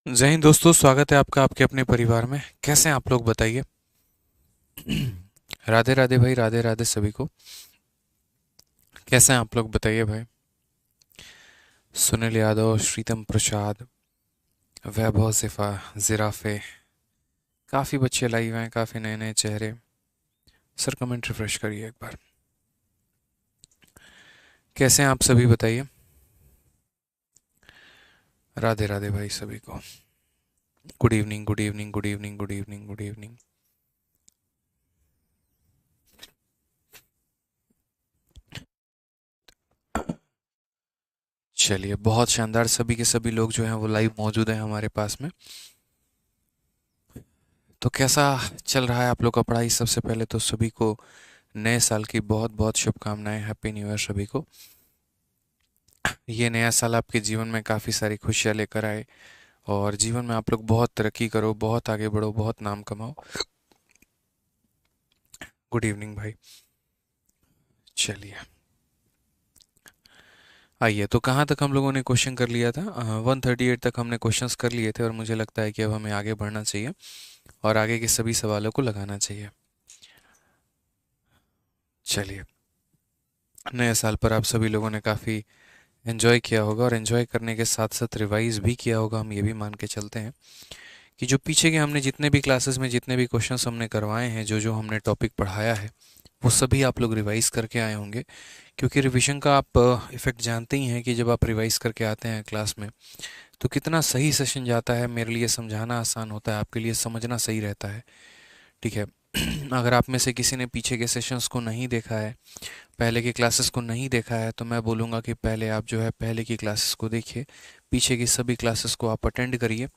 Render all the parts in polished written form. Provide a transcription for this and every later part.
जय हिंद दोस्तों, स्वागत है आपका आपके अपने परिवार में। कैसे हैं आप लोग, बताइए। राधे राधे भाई, राधे राधे सभी को। कैसे हैं आप लोग, बताइए भाई। सुनील यादव, श्रीतम प्रसाद, वैभव सिफा, जिराफे, काफ़ी बच्चे लाइव हैं, काफ़ी नए नए चेहरे। सर कमेंट रिफ्रेश करिए एक बार। कैसे हैं आप सभी, बताइए। राधे राधे भाई सभी को। Good evening, good evening, good evening, good evening, good evening. चलिए, बहुत शानदार। सभी के सभी लोग जो हैं वो लाइव मौजूद हैं हमारे पास में। तो कैसा चल रहा है आप लोग का पढ़ाई? सबसे पहले तो सभी को नए साल की बहुत बहुत शुभकामनाएं। हैप्पी न्यू ईयर सभी को। ये नया साल आपके जीवन में काफ़ी सारी खुशियाँ लेकर आए और जीवन में आप लोग बहुत तरक्की करो, बहुत आगे बढ़ो, बहुत नाम कमाओ। गुड इवनिंग भाई। चलिए, आइए। तो कहाँ तक हम लोगों ने क्वेश्चन कर लिया था? 138 तक हमने क्वेश्चंस कर लिए थे और मुझे लगता है कि अब हमें आगे बढ़ना चाहिए और आगे के सभी सवालों को लगाना चाहिए। चलिए, नए साल पर आप सभी लोगों ने काफ़ी एंजॉय किया होगा और एंजॉय करने के साथ साथ रिवाइज भी किया होगा। हम ये भी मान के चलते हैं कि जो पीछे के हमने जितने भी क्लासेस में जितने भी क्वेश्चंस हमने करवाए हैं, जो जो हमने टॉपिक पढ़ाया है, वो सभी आप लोग रिवाइज करके आए होंगे। क्योंकि रिवीजन का आप इफ़ेक्ट जानते ही हैं कि जब आप रिवाइज करके आते हैं क्लास में तो कितना सही सेशन जाता है। मेरे लिए समझाना आसान होता है, आपके लिए समझना सही रहता है। ठीक है। अगर आप में से किसी ने पीछे के सेशंस को नहीं देखा है, पहले की क्लासेस को नहीं देखा है, तो मैं बोलूँगा कि पहले आप जो है पहले की क्लासेस को देखिए, पीछे की सभी क्लासेस को आप अटेंड करिए,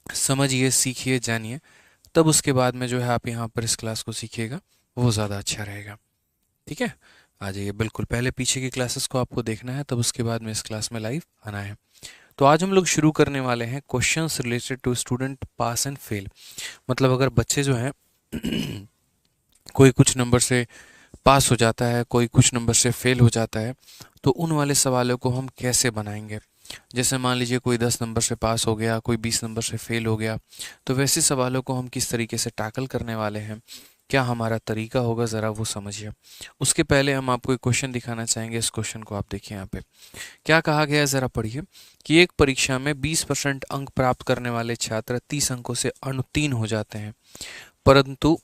समझिए, सीखिए, जानिए। तब उसके बाद में जो है आप यहाँ पर इस क्लास को सीखिएगा, वो ज़्यादा अच्छा रहेगा। ठीक है। आ जाइए, बिल्कुल पहले पीछे की क्लासेस को आपको देखना है, तब उसके बाद में इस क्लास में लाइव आना है। तो आज हम लोग शुरू करने वाले हैं questions related to student pass and fail. मतलब अगर बच्चे जो हैं कोई कुछ नंबर से पास हो जाता है, कोई कुछ नंबर से फेल हो जाता है, तो उन वाले सवालों को हम कैसे बनाएंगे। जैसे मान लीजिए कोई 10 नंबर से पास हो गया, कोई 20 नंबर से फेल हो गया, तो वैसे सवालों को हम किस तरीके से टैकल करने वाले हैं, क्या हमारा तरीका होगा, ज़रा वो समझिए। उसके पहले हम आपको एक क्वेश्चन दिखाना चाहेंगे। इस क्वेश्चन को आप देखिए यहाँ पे क्या कहा गया है, ज़रा पढ़िए। कि एक परीक्षा में 20% अंक प्राप्त करने वाले छात्र 30 अंकों से अनुत्तीर्ण हो जाते हैं, परंतु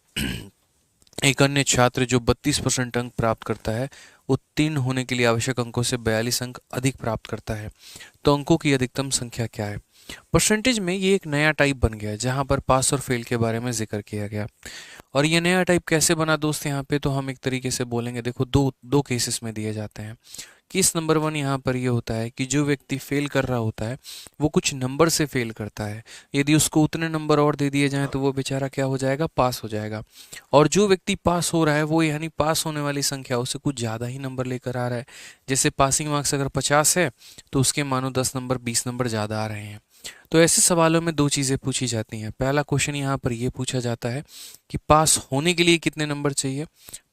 एक अन्य छात्र जो 32% अंक प्राप्त करता है, उत्तीर्ण होने के लिए आवश्यक अंकों से 42 अंक अधिक प्राप्त करता है। तो अंकों की अधिकतम संख्या क्या है? परसेंटेज में ये एक नया टाइप बन गया है जहां पर पास और फेल के बारे में जिक्र किया गया। और ये नया टाइप कैसे बना दोस्त? यहाँ पे तो हम एक तरीके से बोलेंगे, देखो दो दो केसेस में दिए जाते हैं। केस नंबर वन यहाँ पर ये होता है कि जो व्यक्ति फेल कर रहा होता है वो कुछ नंबर से फेल करता है। यदि उसको उतने नंबर और दे दिए जाएं तो वो बेचारा क्या हो जाएगा? पास हो जाएगा। और जो व्यक्ति पास हो रहा है वो यानी पास होने वाली संख्या उससे कुछ ज़्यादा ही नंबर लेकर आ रहा है। जैसे पासिंग मार्क्स अगर 50 है तो उसके मानो 10 नंबर 20 नंबर ज़्यादा आ रहे हैं। तो ऐसे सवालों में दो चीज़ें पूछी जाती हैं। पहला क्वेश्चन यहाँ पर ये पूछा जाता है कि पास होने के लिए कितने नंबर चाहिए,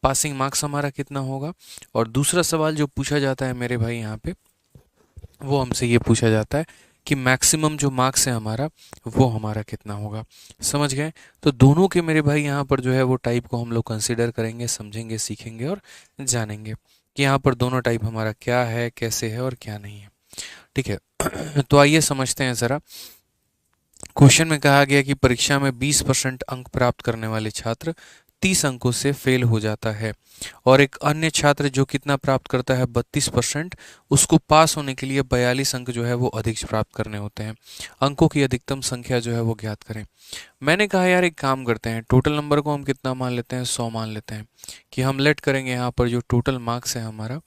पासिंग मार्क्स हमारा कितना होगा। और दूसरा सवाल जो पूछा जाता है मेरे भाई यहाँ पे, वो हमसे ये पूछा जाता है कि मैक्सिमम जो मार्क्स है हमारा, वो हमारा कितना होगा। समझ गए? तो दोनों के मेरे भाई यहाँ पर जो है वो टाइप को हम लोग कंसिडर करेंगे, समझेंगे, सीखेंगे और जानेंगे कि यहाँ पर दोनों टाइप हमारा क्या है, कैसे है और क्या नहीं है। ठीक है। तो आइए समझते हैं ज़रा। क्वेश्चन में कहा गया कि परीक्षा में 20% अंक प्राप्त करने वाले छात्र 30 अंकों से फेल हो जाता है और एक अन्य छात्र जो कितना प्राप्त करता है 32%, उसको पास होने के लिए 42 अंक जो है वो अधिक प्राप्त करने होते हैं। अंकों की अधिकतम संख्या जो है वो ज्ञात करें। मैंने कहा यार एक काम करते हैं, टोटल नंबर को हम कितना मान लेते हैं? 100 मान लेते हैं। कि हम लेट करेंगे यहाँ पर जो टोटल मार्क्स है हमारा,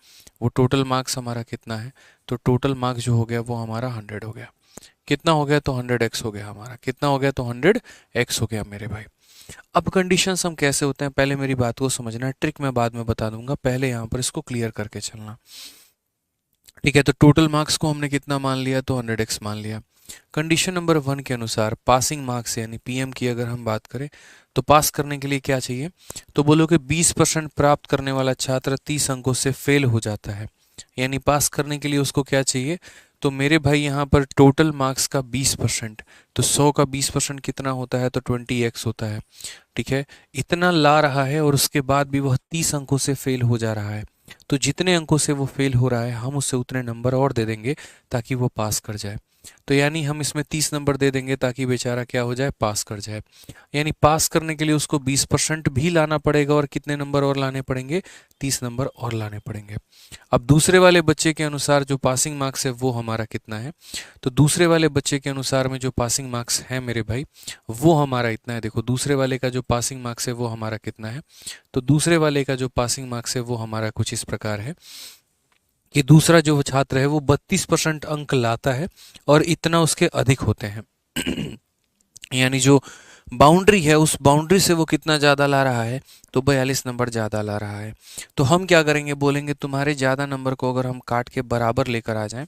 वो टोटल मार्क्स हमारा कितना है? तो टोटल मार्क्स जो हो गया वो हमारा 100 हो गया। कितना हो गया? तो 100x हो गया हमारा। कितना हो गया? तो 100x हो गया मेरे भाई। अब कंडीशंस हम कैसे होते हैं, पहले मेरी बात को समझना। ट्रिक मैं बाद में बता दूंगा, पहले यहाँ पर इसको क्लियर करके चलना। ठीक है। तो टोटल मार्क्स को हमने कितना मान लिया? तो 100x मान लिया। कंडीशन नंबर वन के अनुसार पासिंग मार्क्स यानी पीएम की अगर हम बात करें तो पास करने के लिए क्या चाहिए? तो बोलो कि 20% प्राप्त करने वाला छात्र 30 अंकों से फेल हो जाता है, यानी पास करने के लिए उसको क्या चाहिए? तो मेरे भाई यहाँ पर टोटल मार्क्स का 20%, तो 100 का 20% कितना होता है, तो 20x होता है। ठीक है, इतना ला रहा है और उसके बाद भी वह 30 अंकों से फेल हो जा रहा है। तो जितने अंकों से वो फेल हो रहा है हम उससे उतने नंबर और दे देंगे ताकि वो पास कर जाए। तो यानी हम इसमें 30 नंबर दे देंगे ताकि बेचारा क्या हो जाए, पास कर जाए। यानी पास करने के लिए उसको 20% भी लाना पड़ेगा और कितने नंबर और लाने पड़ेंगे, 30 नंबर और लाने पड़ेंगे। अब दूसरे वाले बच्चे के अनुसार जो पासिंग मार्क्स है वो हमारा कितना है, तो दूसरे वाले बच्चे के अनुसार में जो पासिंग मार्क्स है मेरे भाई वो हमारा इतना है। देखो दूसरे वाले का जो पासिंग मार्क्स है वो हमारा कितना है, तो दूसरे वाले का जो पासिंग मार्क्स है वो हमारा कुछ इस प्रकार है कि दूसरा जो छात्र है वो 32% अंक लाता है और इतना उसके अधिक होते हैं। यानी जो बाउंड्री है उस बाउंड्री से वो कितना ज़्यादा ला रहा है, तो 42 नंबर ज़्यादा ला रहा है। तो हम क्या करेंगे, बोलेंगे तुम्हारे ज़्यादा नंबर को अगर हम काट के बराबर लेकर आ जाएं,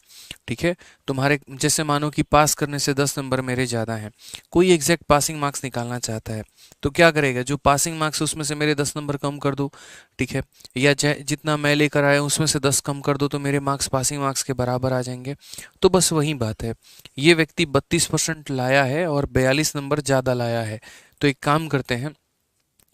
ठीक है, तुम्हारे जैसे मानो कि पास करने से 10 नंबर मेरे ज़्यादा हैं, कोई एग्जैक्ट पासिंग मार्क्स निकालना चाहता है तो क्या करेगा, जो पासिंग मार्क्स उसमें से मेरे 10 नंबर कम कर दो, ठीक है, या जितना मैं लेकर आया उसमें से 10 कम कर दो तो मेरे मार्क्स पासिंग मार्क्स के बराबर आ जाएंगे। तो बस वही बात है, ये व्यक्ति 32% लाया है और 42 नंबर ज़्यादा लाया है। तो एक काम करते हैं,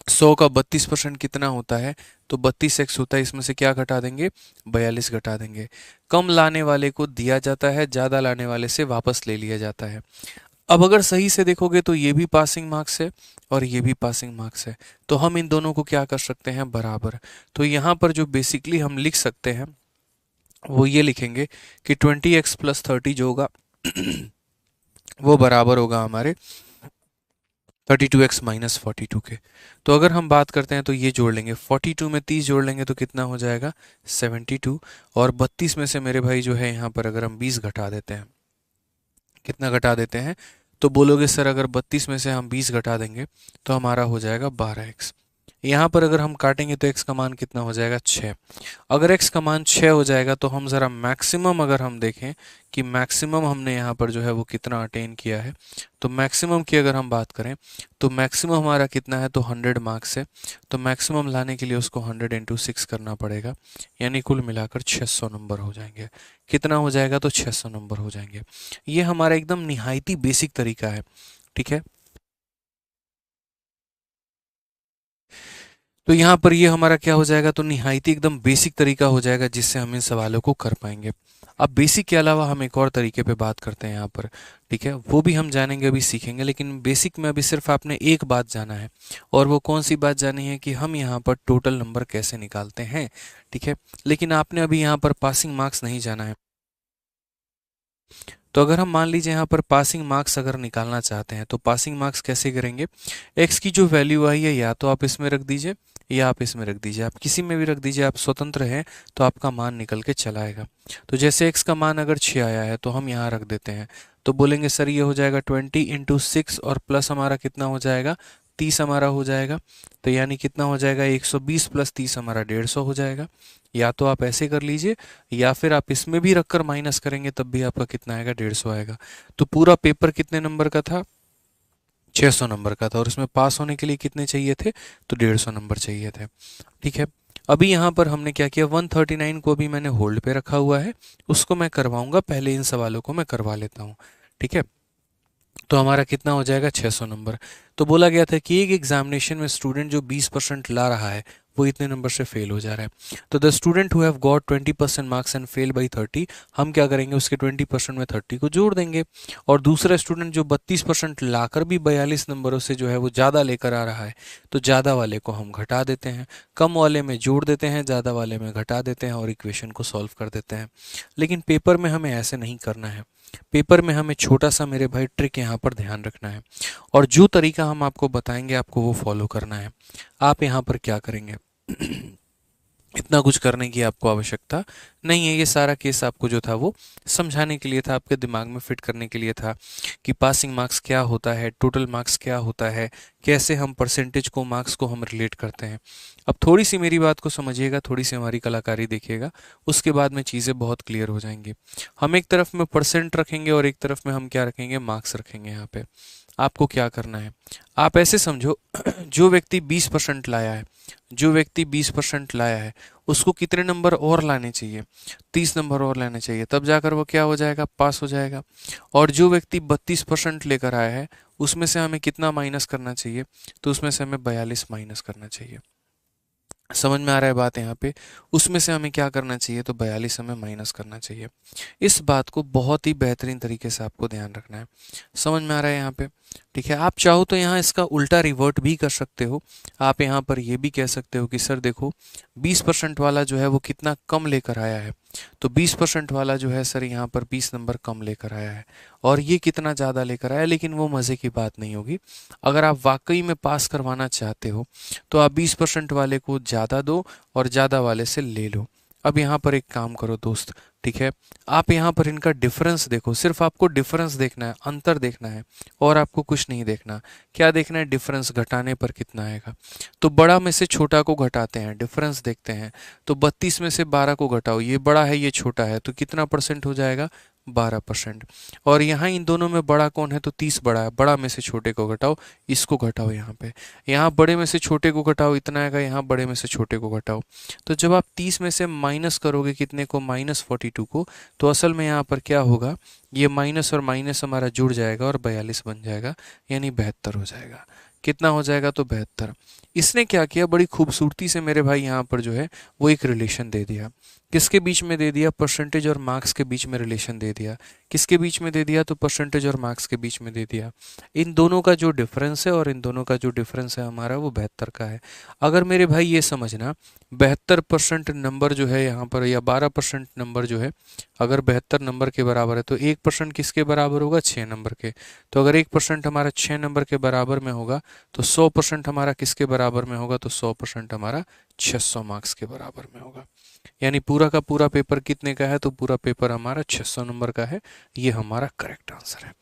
100 का 32% कितना होता है, तो 32x होता है, इसमें से क्या घटा देंगे, 42 घटा देंगे। कम लाने वाले को दिया जाता है, ज़्यादा लाने वाले से वापस ले लिया जाता है। अब अगर सही से देखोगे तो ये भी पासिंग मार्क्स है और ये भी पासिंग मार्क्स है, तो हम इन दोनों को क्या कर सकते हैं, बराबर। तो यहाँ पर जो बेसिकली हम लिख सकते हैं वो ये लिखेंगे कि 20x प्लस 30 जो होगा वो बराबर होगा हमारे 32x माइनस 42 के। तो अगर हम बात करते हैं तो ये जोड़ लेंगे, 42 में 30 जोड़ लेंगे तो कितना हो जाएगा, 72। और 32 में से मेरे भाई जो है यहाँ पर अगर हम 20 घटा देते हैं, कितना घटा देते हैं, तो बोलोगे सर अगर 32 में से हम 20 घटा देंगे तो हमारा हो जाएगा 12x। यहाँ पर अगर हम काटेंगे तो x का मान कितना हो जाएगा, 6। अगर x का मान 6 हो जाएगा तो हम ज़रा मैक्सिमम अगर हम देखें कि मैक्सिमम हमने यहाँ पर जो है वो कितना अटेन किया है, तो मैक्सिमम की अगर हम बात करें तो मैक्सिमम हमारा कितना है, तो 100 मार्क्स है। तो मैक्सिमम लाने के लिए उसको 100 इंटू 6 करना पड़ेगा, यानी कुल मिलाकर 600 नंबर हो जाएंगे। कितना हो जाएगा, तो 600 नंबर हो जाएंगे। ये हमारा एकदम निहायती बेसिक तरीका है, ठीक है। तो यहाँ पर ये हमारा क्या हो जाएगा, तो निहायती एकदम बेसिक तरीका हो जाएगा जिससे हम इन सवालों को कर पाएंगे। अब बेसिक के अलावा हम एक और तरीके पे बात करते हैं यहाँ पर, ठीक है, वो भी हम जानेंगे, अभी सीखेंगे। लेकिन बेसिक में अभी सिर्फ आपने एक बात जाना है, और वो कौन सी बात जानी है कि हम यहाँ पर टोटल नंबर कैसे निकालते हैं, ठीक है। लेकिन आपने अभी यहाँ पर पासिंग मार्क्स नहीं जाना है। तो अगर हम मान लीजिए यहाँ पर पासिंग मार्क्स अगर निकालना चाहते हैं तो पासिंग मार्क्स कैसे करेंगे, एक्स की जो वैल्यू आई है या तो आप इसमें रख दीजिए या आप इसमें रख दीजिए, आप किसी में भी रख दीजिए, आप स्वतंत्र हैं, तो आपका मान निकल के चला आएगा। तो जैसे एक्स का मान अगर 6 आया है तो हम यहाँ रख देते हैं, तो बोलेंगे सर ये हो जाएगा 20 इंटू 6 और प्लस हमारा कितना हो जाएगा, 30 हमारा हो जाएगा। तो यानी कितना हो जाएगा, 120 प्लस 30 हमारा 150 हो जाएगा। या तो आप ऐसे कर लीजिए या फिर आप इसमें भी रखकर माइनस करेंगे तब भी आपका कितना आएगा, 150 आएगा। तो पूरा पेपर कितने नंबर का था, 600 नंबर का था, और उसमें पास होने के लिए कितने चाहिए थे, तो 150 नंबर चाहिए थे, ठीक है। अभी यहाँ पर हमने क्या किया, 139 को भी मैंने होल्ड पे रखा हुआ है, उसको मैं करवाऊंगा, पहले इन सवालों को मैं करवा लेता हूँ, ठीक है। तो हमारा कितना हो जाएगा, 600 नंबर। तो बोला गया था कि एक एग्जामिनेशन में स्टूडेंट जो 20% ला रहा है वो इतने नंबर से फेल हो जा रहा है। तो the student who have got 20% marks and fail by 30, हम क्या करेंगे, उसके 20% में 30 को जोड़ देंगे। और दूसरा स्टूडेंट जो 32% लाकर भी 42 नंबरों से जो है वो ज़्यादा लेकर आ रहा है, तो ज़्यादा वाले को हम घटा देते हैं, कम वाले में जोड़ देते हैं, ज़्यादा वाले में घटा देते हैं और इक्वेशन को सॉल्व कर देते हैं। लेकिन पेपर में हमें ऐसे नहीं करना है। पेपर में हमें छोटा सा मेरे भाई ट्रिक यहाँ पर ध्यान रखना है, और जो तरीका हम आपको बताएंगे आपको वो फॉलो करना है। आप यहाँ पर क्या करेंगे इतना कुछ करने की आपको आवश्यकता नहीं है, ये सारा केस आपको जो था वो समझाने के लिए था, आपके दिमाग में फिट करने के लिए था कि पासिंग मार्क्स क्या होता है, टोटल मार्क्स क्या होता है, कैसे हम परसेंटेज को, मार्क्स को हम रिलेट करते हैं। अब थोड़ी सी मेरी बात को समझिएगा, थोड़ी सी हमारी कलाकारी देखिएगा, उसके बाद में चीज़ें बहुत क्लियर हो जाएंगी। हम एक तरफ में परसेंट रखेंगे और एक तरफ में हम क्या रखेंगे, मार्क्स रखेंगे यहाँ पे। आपको क्या करना है, आप ऐसे समझो जो व्यक्ति 20% लाया है, जो व्यक्ति 20% लाया है उसको कितने नंबर और लाने चाहिए, 30 नंबर और लाने चाहिए, तब जाकर वो क्या हो जाएगा, पास हो जाएगा। और जो व्यक्ति 32% लेकर आया है उसमें से हमें कितना माइनस करना चाहिए, तो उसमें से हमें 42 माइनस करना चाहिए। समझ में आ रहा है बात यहाँ पे, उसमें से हमें क्या करना चाहिए, तो 42 हमें माइनस करना चाहिए। इस बात को बहुत ही बेहतरीन तरीके से आपको ध्यान रखना है। समझ में आ रहा है यहाँ पे, ठीक है। आप चाहो तो यहाँ इसका उल्टा रिवर्ट भी कर सकते हो। आप यहाँ पर ये भी कह सकते हो कि सर देखो 20% वाला जो है वो कितना कम लेकर आया है, तो 20% वाला जो है सर यहाँ पर 20 नंबर कम लेकर आया है, और ये कितना ज़्यादा लेकर आया है। लेकिन वो मज़े की बात नहीं होगी। अगर आप वाकई में पास करवाना चाहते हो तो आप 20% वाले को ज़्यादा दो और ज़्यादा वाले से ले लो। अब यहाँ पर एक काम करो दोस्त, ठीक है, आप यहाँ पर इनका डिफरेंस देखो, सिर्फ आपको डिफरेंस देखना है, अंतर देखना है, और आपको कुछ नहीं देखना। क्या देखना है, डिफरेंस घटाने पर कितना आएगा। तो बड़ा में से छोटा को घटाते हैं, डिफरेंस देखते हैं। तो 32 में से 12 को घटाओ, ये बड़ा है ये छोटा है, तो कितना परसेंट हो जाएगा, 12%। और यहाँ इन दोनों में बड़ा कौन है, तो 30 बड़ा है, बड़ा में से छोटे को घटाओ, इसको घटाओ यहाँ पे, यहाँ बड़े में से छोटे को घटाओ, इतना आएगा, यहाँ बड़े में से छोटे को घटाओ। तो जब आप 30 में से माइनस करोगे कितने को, -42 को, तो असल में यहाँ पर क्या होगा, ये माइनस और माइनस हमारा जुड़ जाएगा और 42 बन जाएगा, यानी 72 हो जाएगा। कितना हो जाएगा, तो 72। इसने क्या किया, बड़ी खूबसूरती से मेरे भाई यहाँ पर जो है वो एक रिलेशन दे दिया। किसके बीच में दे दिया, परसेंटेज और मार्क्स के बीच में रिलेशन दे दिया। किसके बीच में दे दिया, तो परसेंटेज और मार्क्स के बीच में दे दिया। इन दोनों का जो डिफरेंस है और इन दोनों का जो डिफरेंस है हमारा, वो 72 का है। अगर मेरे भाई ये समझना, 72% नंबर जो है यहाँ पर, या 12% नंबर जो है, अगर 72 नंबर के बराबर है तो 1% किसके बराबर होगा, 6 नंबर के। तो अगर 1% हमारा 6 नंबर के बराबर में होगा तो 100% हमारा किसके बराबर में होगा, तो 100% हमारा 600 मार्क्स के बराबर में होगा। यानी पूरा का पूरा पेपर कितने का है, तो पूरा पेपर हमारा 600 नंबर का है। ये हमारा करेक्ट आंसर है,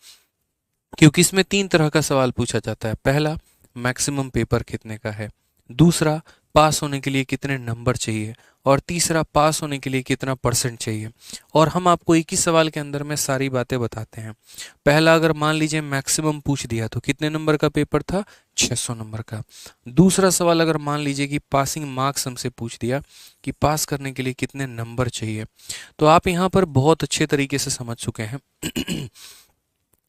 क्योंकि इसमें 3 तरह का सवाल पूछा जाता है। पहला, मैक्सिमम पेपर कितने का है, दूसरा, पास होने के लिए कितने नंबर चाहिए, और तीसरा, पास होने के लिए कितना परसेंट चाहिए। और हम आपको एक ही सवाल के अंदर में सारी बातें बताते हैं। पहला, अगर मान लीजिए मैक्सिमम पूछ दिया तो कितने नंबर का पेपर था, 600 नंबर का। दूसरा सवाल, अगर मान लीजिए कि पासिंग मार्क्स हमसे पूछ दिया कि पास करने के लिए कितने नंबर चाहिए, तो आप यहाँ पर बहुत अच्छे तरीके से समझ चुके हैं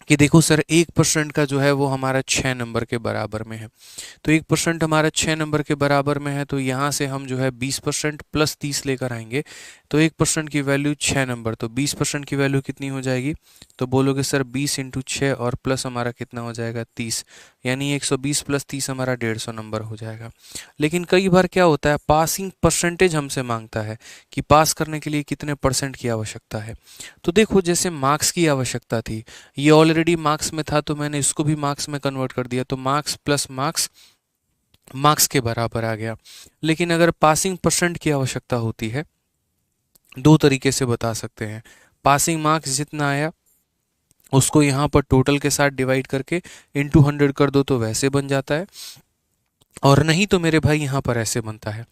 कि देखो सर 1% का जो है वो हमारा 6 नंबर के बराबर में है। तो 1% हमारा 6 नंबर के बराबर में है, तो यहाँ से हम जो है 20% प्लस 30 लेकर आएंगे। तो 1% की वैल्यू 6 नंबर, तो 20% की वैल्यू कितनी हो जाएगी, तो बोलोगे सर 20 इंटू 6 और प्लस हमारा कितना हो जाएगा, 30, यानी 120 प्लस 30 हमारा 150 नंबर हो जाएगा। लेकिन कई बार क्या होता है, पासिंग परसेंटेज हमसे मांगता है कि पास करने के लिए कितने परसेंट की आवश्यकता है। तो देखो जैसे मार्क्स की आवश्यकता थी, ये ऑलरेडी मार्क्स में था, तो मैंने इसको भी मार्क्स में कन्वर्ट कर दिया, तो मार्क्स प्लस मार्क्स मार्क्स के बराबर आ गया। लेकिन अगर पासिंग परसेंट की आवश्यकता होती है, दो तरीके से बता सकते हैं। पासिंग मार्क्स जितना आया उसको यहाँ पर टोटल के साथ डिवाइड करके इंटू 100 कर दो, तो वैसे बन जाता है। और नहीं तो मेरे भाई यहाँ पर ऐसे बनता है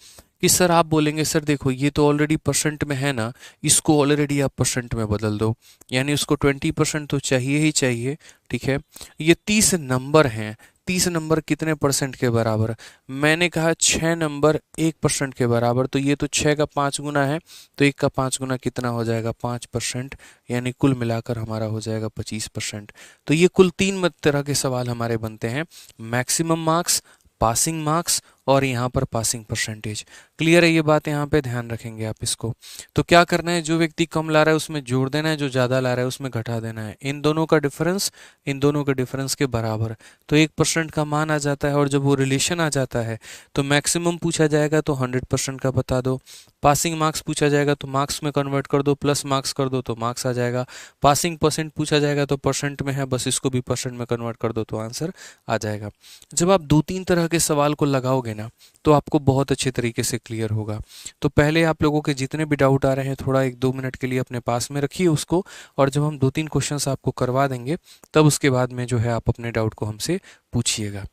कि सर आप बोलेंगे सर देखो ये तो ऑलरेडी परसेंट में है ना, इसको ऑलरेडी आप परसेंट में बदल दो, यानी उसको 20% तो चाहिए ही चाहिए, ठीक है। ये 30 नंबर हैं, 30 नंबर कितने परसेंट के बराबर, मैंने कहा 6 नंबर 1% के बराबर, तो ये तो 6 का 5 गुना है, तो 1 का 5 गुना कितना हो जाएगा, 5%, यानी कुल मिलाकर हमारा हो जाएगा 25%। तो ये कुल 3 तरह के सवाल हमारे बनते हैं, मैक्सिमम मार्क्स, पासिंग मार्क्स और यहाँ पर पासिंग परसेंटेज। क्लियर है ये बात, यहाँ पे ध्यान रखेंगे आप इसको। तो क्या करना है, जो व्यक्ति कम ला रहा है उसमें जोड़ देना है, जो ज़्यादा ला रहा है उसमें घटा देना है। इन दोनों का डिफरेंस इन दोनों के डिफरेंस के बराबर, तो 1% का मान आ जाता है। और जब वो रिलेशन आ जाता है तो मैक्सिमम पूछा जाएगा तो 100% का बता दो, पासिंग मार्क्स पूछा जाएगा तो मार्क्स में कन्वर्ट कर दो, प्लस मार्क्स कर दो तो मार्क्स आ जाएगा, पासिंग परसेंट पूछा जाएगा तो परसेंट में है, बस इसको भी परसेंट में कन्वर्ट कर दो तो आंसर आ जाएगा। जब आप 2-3 तरह के सवाल को लगाओगे ना तो आपको बहुत अच्छे तरीके से क्लियर होगा। तो पहले आप लोगों के जितने भी डाउट आ रहे हैं थोड़ा 1-2 मिनट के लिए अपने पास में रखिए उसको, और जब हम 2-3 क्वेश्चंस आपको करवा देंगे तब उसके बाद में जो है आप अपने डाउट को हमसे पूछिएगा,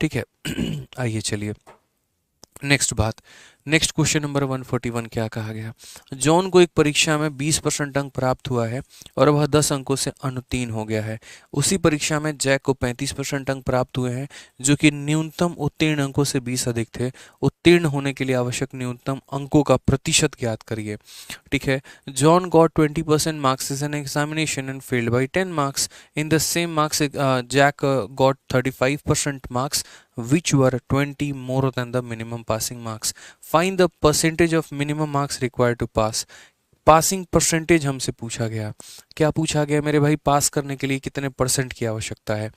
ठीक है। आइए चलिए नेक्स्ट बात, नेक्स्ट क्वेश्चन नंबर 141 क्या कहा गया? जॉन को एक परीक्षा में 20% अंक प्राप्त हुआ है और वह 10 अंकों से अनुत्तीर्ण हो गया है। उसी परीक्षा में जैक को 35% अंक प्राप्त हुए हैं, जो कि न्यूनतम उत्तीर्ण अंकों से 20 अधिक थे। उत्तीर्ण होने के लिए आवश्यक न्यूनतम अंकों का प्रतिशत ज्ञात करिए। ठीक है, John got 20% marks is an examination and failed by 10 marks. In the same marks Jack got 35% marks which were 20 more than the minimum passing marks. Find the percentage of minimum marks required to pass. Passing percentage हमसे पूछा गया। क्या पूछा गया मेरे भाई? पास करने के लिए कितने परसेंट की आवश्यकता है।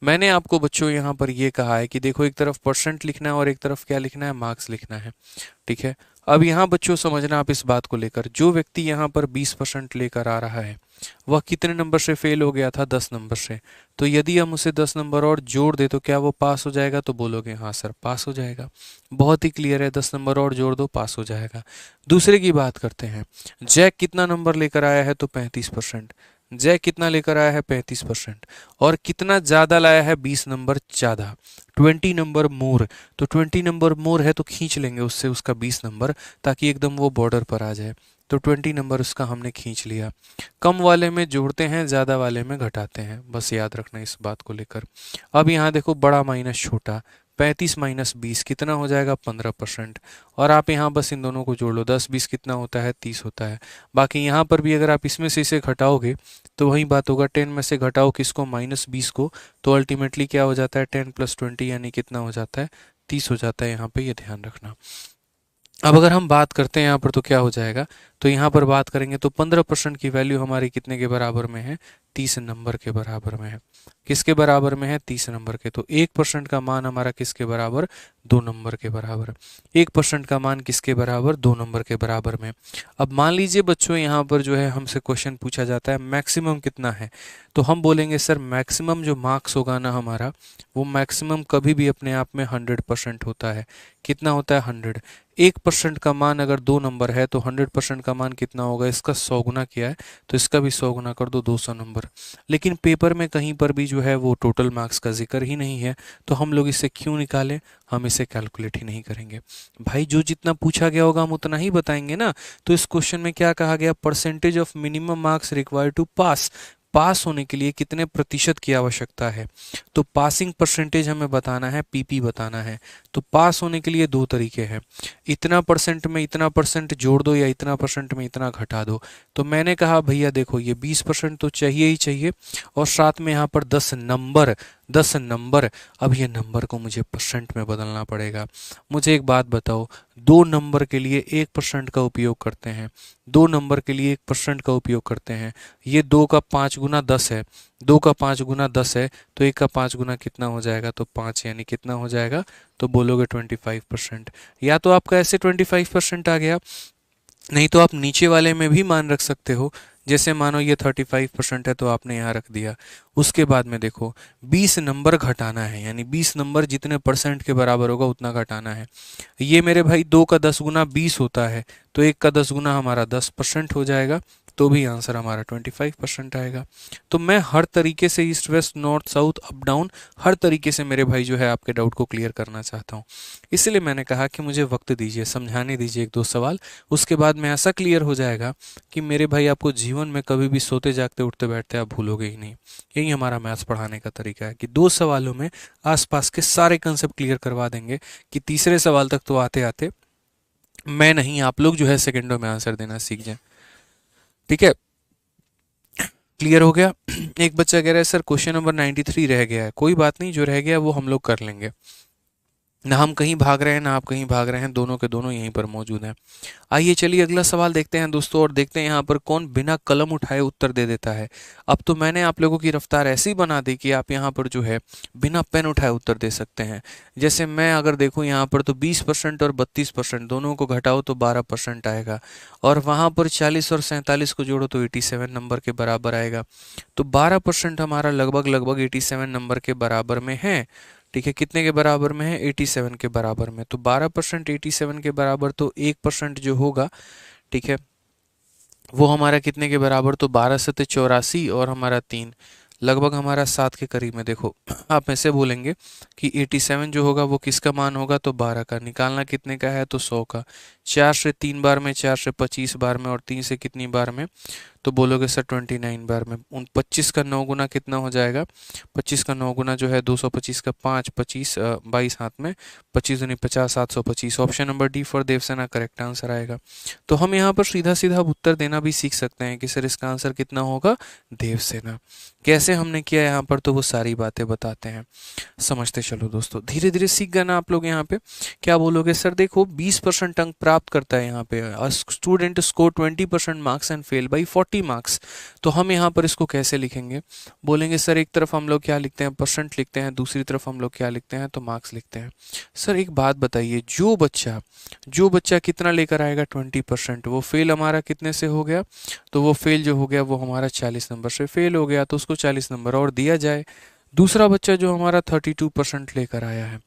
मैंने आपको बच्चों यहाँ पर ये कहा है कि देखो, एक तरफ परसेंट लिखना है और एक तरफ क्या लिखना है? मार्क्स लिखना है। ठीक है, अब यहाँ बच्चों समझना आप इस बात को लेकर, जो व्यक्ति यहाँ पर 20% लेकर आ रहा है वह कितने नंबर से फेल हो गया था? 10 नंबर से। तो यदि हम उसे 10 नंबर और जोड़ दे तो क्या वो पास हो जाएगा? तो बोलोगे हाँ सर पास हो जाएगा। बहुत ही क्लियर है, 10 नंबर और जोड़ दो पास हो जाएगा। दूसरे की बात करते हैं। जैक कितना नंबर लेकर आया है? तो 35%। जैक कितना लेकर आया है? 35%। और कितना ज़्यादा लाया है? 20 नंबर ज़्यादा, 20 नंबर मोर। तो 20 नंबर मोर है तो खींच लेंगे उससे उसका 20 नंबर, ताकि एकदम वो बॉर्डर पर आ जाए। तो 20 नंबर उसका हमने खींच लिया। कम वाले में जोड़ते हैं, ज़्यादा वाले में घटाते हैं, बस याद रखना इस बात को लेकर। अब यहाँ देखो, बड़ा माइनस छोटा, 35 माइनस 20 कितना हो जाएगा? 15%। और आप यहाँ बस इन दोनों को जोड़ लो, 10 20 कितना होता है? 30 होता है। बाकी यहाँ पर भी अगर आप इसमें से इसे घटाओगे तो वही बात होगा, 10 में से घटाओ किसको? -20 को। तो अल्टीमेटली क्या हो जाता है? 10 + 20 यानी कितना हो जाता है? 30 हो जाता है। यहाँ पे ये ध्यान रखना। अब अगर हम बात करते हैं यहाँ पर तो क्या हो जाएगा? तो यहाँ पर बात करेंगे तो 15% की वैल्यू हमारी कितने के बराबर में है? 30 नंबर के बराबर में है। किसके बराबर में है? 30 नंबर के। तो 1% का मान हमारा किसके बराबर? 2 नंबर के बराबर। 1% का मान किसके बराबर? 2 नंबर के बराबर में। अब मान लीजिए बच्चों, यहाँ पर जो है हमसे क्वेश्चन पूछा जाता है मैक्सिमम कितना है, तो हम बोलेंगे सर मैक्सिमम जो मार्क्स होगा ना हमारा, वो मैक्सिमम कभी भी अपने आप में 100% होता है। कितना होता है? 100। 1% का मान अगर 2 नंबर है तो 100% का मान कितना होगा? इसका 100 गुना किया है तो इसका भी 100 गुना कर दो, 200 नंबर। लेकिन पेपर में कहीं पर भी जो है वो टोटल मार्क्स का जिक्र ही नहीं है, तो हम लोग इसे क्यों निकालें? हम इसे कैलकुलेट ही नहीं करेंगे। भाई जो जितना पूछा गया होगा हम उतना ही बताएंगे ना। तो इस क्वेश्चन में क्या कहा गया? Percentage of minimum marks required to pass. Pass होने के लिए कितने प्रतिशत की आवश्यकता है? तो पासिंग परसेंटेज हमें बताना है, पीपी बताना है। तो पास होने के लिए 2 तरीके हैं, इतना परसेंट में इतना परसेंट जोड़ दो या इतना परसेंट में इतना घटा दो। तो मैंने कहा भैया देखो, ये 20% तो चाहिए ही चाहिए, और साथ में यहाँ पर 10 नंबर, 10 नंबर। अब ये नंबर को मुझे परसेंट में बदलना पड़ेगा। मुझे एक बात बताओ, 2 नंबर के लिए 1% का उपयोग करते हैं, 2 नंबर के लिए 1% का उपयोग करते हैं। ये 2 का 5 गुना 10 है, 2 का 5 गुना 10 है, तो 1 का 5 गुना कितना हो जाएगा? तो 5, यानी कितना हो जाएगा? तो बोलोगे 25%। या तो आपका ऐसे 25% आ गया, नहीं तो आप नीचे वाले में भी मान रख सकते हो। जैसे मानो ये 35% है तो आपने यहाँ रख दिया। उसके बाद में देखो 20 नंबर घटाना है, यानी 20 नंबर जितने परसेंट के बराबर होगा उतना घटाना है। ये मेरे भाई 2 का 10 गुना 20 होता है, तो 1 का 10 गुना हमारा 10% हो जाएगा, तो भी आंसर हमारा 25% आएगा। तो मैं हर तरीके से east west north south up down हर तरीके से मेरे भाई जो है आपके डाउट को क्लियर करना चाहता हूँ। इसलिए मैंने कहा कि मुझे वक्त दीजिए, समझाने दीजिए 1-2 सवाल, उसके बाद में ऐसा क्लियर हो जाएगा कि मेरे भाई आपको जीवन में कभी भी सोते जागते उठते बैठते आप भूलोगे ही नहीं। यही हमारा मैथ्स पढ़ाने का तरीका है कि 2 सवालों में आसपास के सारे कंसेप्ट क्लियर करवा देंगे कि तीसरे सवाल तक तो आते आते मैं नहीं, आप लोग जो है सेकंडों में आंसर देना सीख जाएं। ठीक है, क्लियर हो गया? एक बच्चा कह रहा है सर क्वेश्चन नंबर 93 रह गया है। कोई बात नहीं, जो रह गया वो हम लोग कर लेंगे। ना हम कहीं भाग रहे हैं ना आप कहीं भाग रहे हैं, दोनों के दोनों यहीं पर मौजूद हैं। आइए चलिए अगला सवाल देखते हैं दोस्तों, और देखते हैं यहाँ पर कौन बिना कलम उठाए उत्तर दे देता है। अब तो मैंने आप लोगों की रफ्तार ऐसी बना दी कि आप यहाँ पर जो है बिना पेन उठाए उत्तर दे सकते हैं। जैसे मैं अगर देखूँ यहाँ पर तो 20% और 32% दोनों को घटाओ तो 12% आएगा, और वहाँ पर 40 और 47 को जोड़ो तो 87 नंबर के बराबर आएगा। तो 12% हमारा लगभग लगभग 87 नंबर के बराबर में है। ठीक है, कितने के बराबर में है? 87 के बराबर में। तो 12% 87 के बराबर, तो 1% जो होगा, ठीक है, वो हमारा कितने के बराबर? तो 12 सत्ते 84 और हमारा 3 लगभग हमारा 7 के करीब में। देखो आप ऐसे बोलेंगे कि 87 जो होगा वो किसका मान होगा, तो 12 का। निकालना कितने का है, तो 100 का। 4 से 3 बार में, 4 से 25 बार में और 3 से कितनी बार में, तो बोलोगे सर 29 बार में। उन 25 का 9 गुना कितना हो जाएगा, 25 का 9 गुना जो है 225 का 5, 25 22 हाथ में, 25 दूनी 50, 725। Option number D for Devsena correct answer आएगा। तो हम यहाँ पर सीधा सीधा उत्तर देना भी सीख सकते हैं कि सर इसका आंसर कितना होगा, देवसेना। कैसे हमने किया यहाँ पर, तो वो सारी बातें बताते हैं, समझते चलो दोस्तों। धीरे धीरे सीख गए ना आप लोग। यहाँ पे क्या बोलोगे, सर देखो 20% अंक प्राप्त करता है यहाँ पे, student score 20% marks and fail by 40 marks. तो हम यहाँ पर इसको कैसे लिखेंगे, बोलेंगे सर एक तरफ हम लोग क्या लिखते हैं, परसेंट लिखते हैं, दूसरी तरफ हम लोग क्या लिखते हैं, तो मार्क्स लिखते हैं। सर एक बात बताइए, जो बच्चा कितना लेकर आएगा 20%, वो फेल हमारा कितने से हो गया, तो वो फेल जो हो गया वो हमारा 40 नंबर से फेल हो गया, तो उसको 40 नंबर और दिया जाए। दूसरा बच्चा जो हमारा 32% लेकर आया है,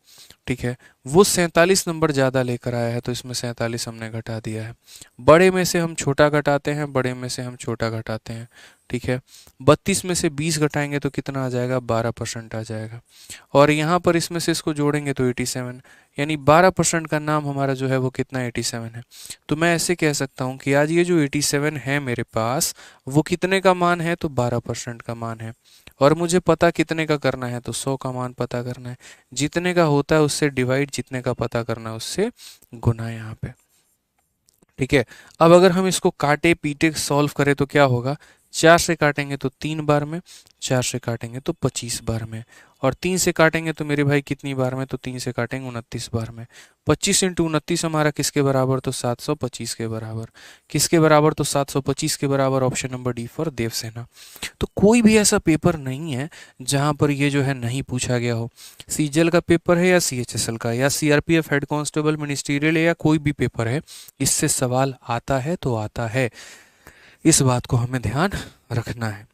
ठीक है, वो 47 नंबर ज़्यादा लेकर आया है, तो इसमें 47 हमने घटा दिया है। बड़े में से हम छोटा घटाते हैं, बड़े में से हम छोटा घटाते हैं, ठीक है। 32 में से 20 घटाएंगे तो कितना आ जाएगा, 12% आ जाएगा। और यहाँ पर इसमें से इसको जोड़ेंगे तो 87, यानी 12% का नाम हमारा जो है वो कितना, 87 है। तो मैं ऐसे कह सकता हूँ कि आज ये जो 87 है मेरे पास, वो कितने का मान है, तो 12% का मान है। और मुझे पता कितने का करना है, तो 100 का मान पता करना है। जितने का होता है उससे डिवाइड, जितने का पता करना है उससे गुना यहाँ पे, ठीक है। अब अगर हम इसको काटे पीटे सॉल्व करें तो क्या होगा, 4 से काटेंगे तो 3 बार में, 4 से काटेंगे तो 25 बार में, और 3 से काटेंगे तो मेरे भाई कितनी बार में, तो 3 से काटेंगे 29 बार में। 25 इंटू 29 हमारा किसके बराबर, तो 725 के बराबर। किसके बराबर, तो 725 के बराबर। Option number D for Devsena. तो कोई भी ऐसा पेपर नहीं है जहां पर ये जो है नहीं पूछा गया हो। सीजीएल का पेपर है या सीएचएसएल का या सीआरपीएफ हेड कांस्टेबल मिनिस्ट्रियल है या कोई भी पेपर है, इससे सवाल आता है तो आता है। इस बात को हमें ध्यान रखना है,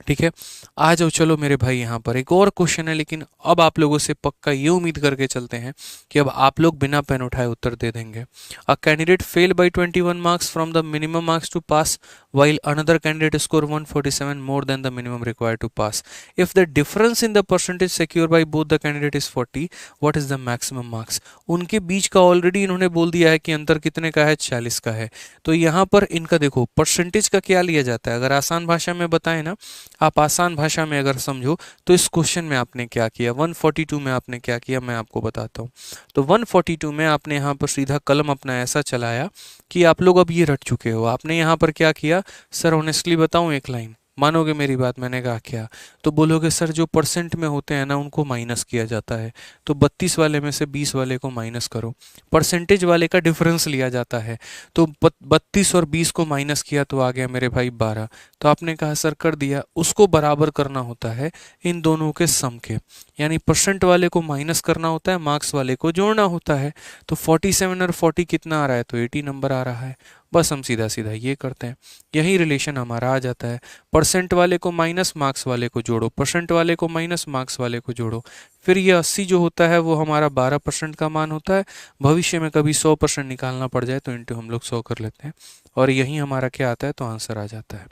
ठीक है। आ जाओ चलो मेरे भाई, यहाँ पर एक और क्वेश्चन है, लेकिन अब आप लोगों से पक्का ये उम्मीद करके चलते हैं कि अब आप लोग बिना पेन उठाए उत्तर दे देंगे। A candidate fail by 21 marks from the minimum marks to pass while another candidate score 147 more than the minimum required to pass. If the difference in the percentage secured by both the candidate is 40, what is the maximum marks? उनके बीच का already इन्होंने बोल दिया है कि अंतर कितने का है, 40 का है। तो यहाँ पर इनका देखो परसेंटेज का क्या लिया जाता है, अगर आसान भाषा में बताएं ना, आप आसान भाषा में अगर समझो तो इस क्वेश्चन में आपने क्या किया, 142 में आपने क्या किया, मैं आपको बताता हूँ। तो 142 में आपने यहाँ पर सीधा कलम अपना ऐसा चलाया कि आप लोग अब ये रट चुके हो। आपने यहाँ पर क्या किया, सर ऑनेस्टली बताऊं एक लाइन, मानोगे मेरी बात, मैंने कहा क्या, तो बोलोगे सर जो परसेंट में होते हैं ना उनको माइनस किया जाता है। तो 32 वाले में से 20 वाले को माइनस करो, परसेंटेज वाले का डिफरेंस लिया जाता है। तो 32 और 20 को माइनस किया तो आ गया मेरे भाई 12। तो आपने कहा सर कर दिया, उसको बराबर करना होता है इन दोनों के सम के, यानी परसेंट वाले को माइनस करना होता है, मार्क्स वाले को जोड़ना होता है। तो 47 और 40 कितना आ रहा है, तो 80 नंबर आ रहा है। बस हम सीधा सीधा ये करते हैं, यही रिलेशन हमारा आ जाता है। परसेंट वाले को माइनस, मार्क्स वाले को जोड़ो, परसेंट वाले को माइनस, मार्क्स वाले को जोड़ो। फिर ये 80 जो होता है वो हमारा 12% का मान होता है। भविष्य में कभी 100% निकालना पड़ जाए तो इंटू हम लोग 100 कर लेते हैं, और यही हमारा क्या आता है, तो आंसर आ जाता है।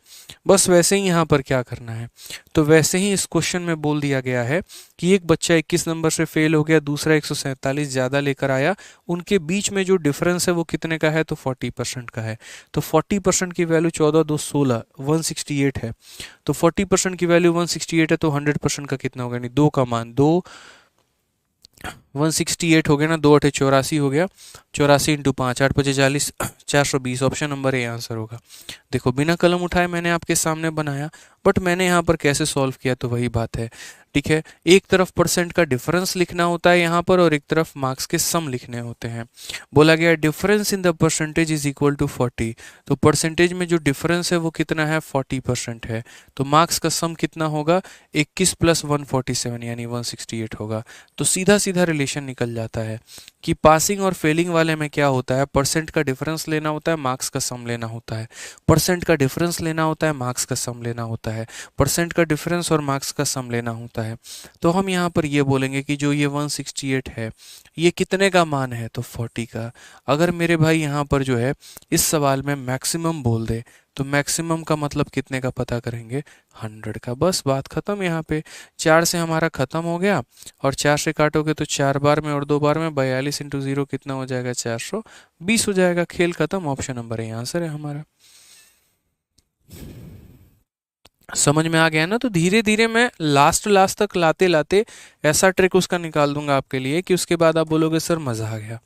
बस वैसे ही यहाँ पर क्या करना है, तो वैसे ही इस क्वेश्चन में बोल दिया गया है कि एक बच्चा 21 नंबर से फेल हो गया, दूसरा 147 ज़्यादा लेकर आया, उनके बीच में जो डिफरेंस है वो कितने का है, तो 40% का है। तो 40% की वैल्यू 14 2 16 168 है। तो 40% की वैल्यू 168 है, तो 100% का कितना होगा, यानी 2 का मान, 2 168 हो गया ना, 2 8 84 हो गया, 84 into 5 8 5 40 420। Option number A answer होगा। देखो बिना कलम उठाए मैंने आपके सामने बनाया, बट मैंने यहाँ पर कैसे सॉल्व किया, तो वही बात है, ठीक है। एक तरफ परसेंट का डिफरेंस लिखना होता है यहाँ पर, और एक तरफ मार्क्स के सम लिखने होते हैं। बोला गया difference in the percentage is equal to 40, तो परसेंटेज में जो डिफरेंस है वो कितना है, 40% है। तो मार्क्स का सम कितना होगा, 21 प्लस 147 यानी 168 होगा। तो सीधा सीधा रिलेशन निकल जाता है कि पासिंग और फेलिंग वाले में क्या होता है, परसेंट का डिफरेंस लेना होता है, मार्क्स का सम लेना होता है। परसेंट का डिफरेंस लेना होता है, मार्क्स का सम लेना होता है। परसेंट का डिफरेंस और मार्क्स का सम लेना होता है। तो हम यहाँ पर ये बोलेंगे कि जो ये 168 है ये कितने का मान है, तो 40 का। अगर मेरे भाई यहाँ पर जो है इस सवाल में मैक्सिमम बोल दे तो मैक्सिमम का मतलब कितने का पता करेंगे, 100 का। बस बात खत्म यहाँ पे। 4 से हमारा खत्म हो गया, और 4 से काटोगे तो 4 बार में और 2 बार में 42 इंटू 0 कितना हो जाएगा, 420 हो जाएगा। खेल खत्म, ऑप्शन नंबर ए आंसर है हमारा। समझ में आ गया ना? तो धीरे धीरे मैं लास्ट लास्ट तक लाते लाते ऐसा ट्रिक उसका निकाल दूंगा आपके लिए कि उसके बाद आप बोलोगे सर मजा आ गया।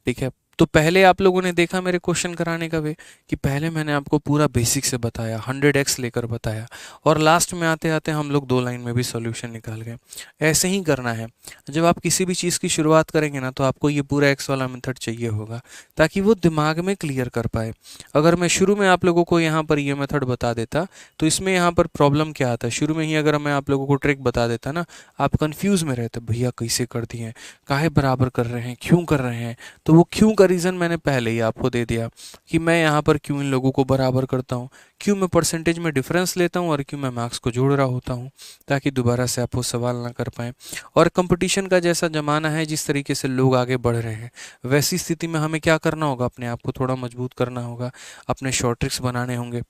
ठीक है, तो पहले आप लोगों ने देखा मेरे क्वेश्चन कराने का वे, कि पहले मैंने आपको पूरा बेसिक से बताया, 100x लेकर बताया, और लास्ट में आते आते हम लोग 2 लाइन में भी सॉल्यूशन निकाल गए। ऐसे ही करना है। जब आप किसी भी चीज़ की शुरुआत करेंगे ना, तो आपको ये पूरा एक्स वाला मेथड चाहिए होगा, ताकि वो दिमाग में क्लियर कर पाए। अगर मैं शुरू में आप लोगों को यहाँ पर ये मेथड बता देता, तो इसमें यहाँ पर प्रॉब्लम क्या आता है, शुरू में ही अगर मैं आप लोगों को ट्रिक बता देता ना, आप कंफ्यूज में रहते, भैया कैसे कर दिए, काहे बराबर कर रहे हैं, क्यों कर रहे हैं। तो वो क्यों का रीज़न मैंने पहले ही आपको दे दिया, कि मैं यहाँ पर क्यों इन लोगों को बराबर करता हूँ, क्यों मैं परसेंटेज में डिफरेंस लेता हूँ, और क्यों मैं मार्क्स को जोड़ रहा होता हूँ, ताकि दोबारा से आप वो सवाल ना कर पाएँ। और कंपटीशन का जैसा ज़माना है, जिस तरीके से लोग आगे बढ़ रहे हैं, वैसी स्थिति में हमें क्या करना होगा, अपने आप को थोड़ा मजबूत करना होगा, अपने शॉर्ट ट्रिक्स बनाने होंगे,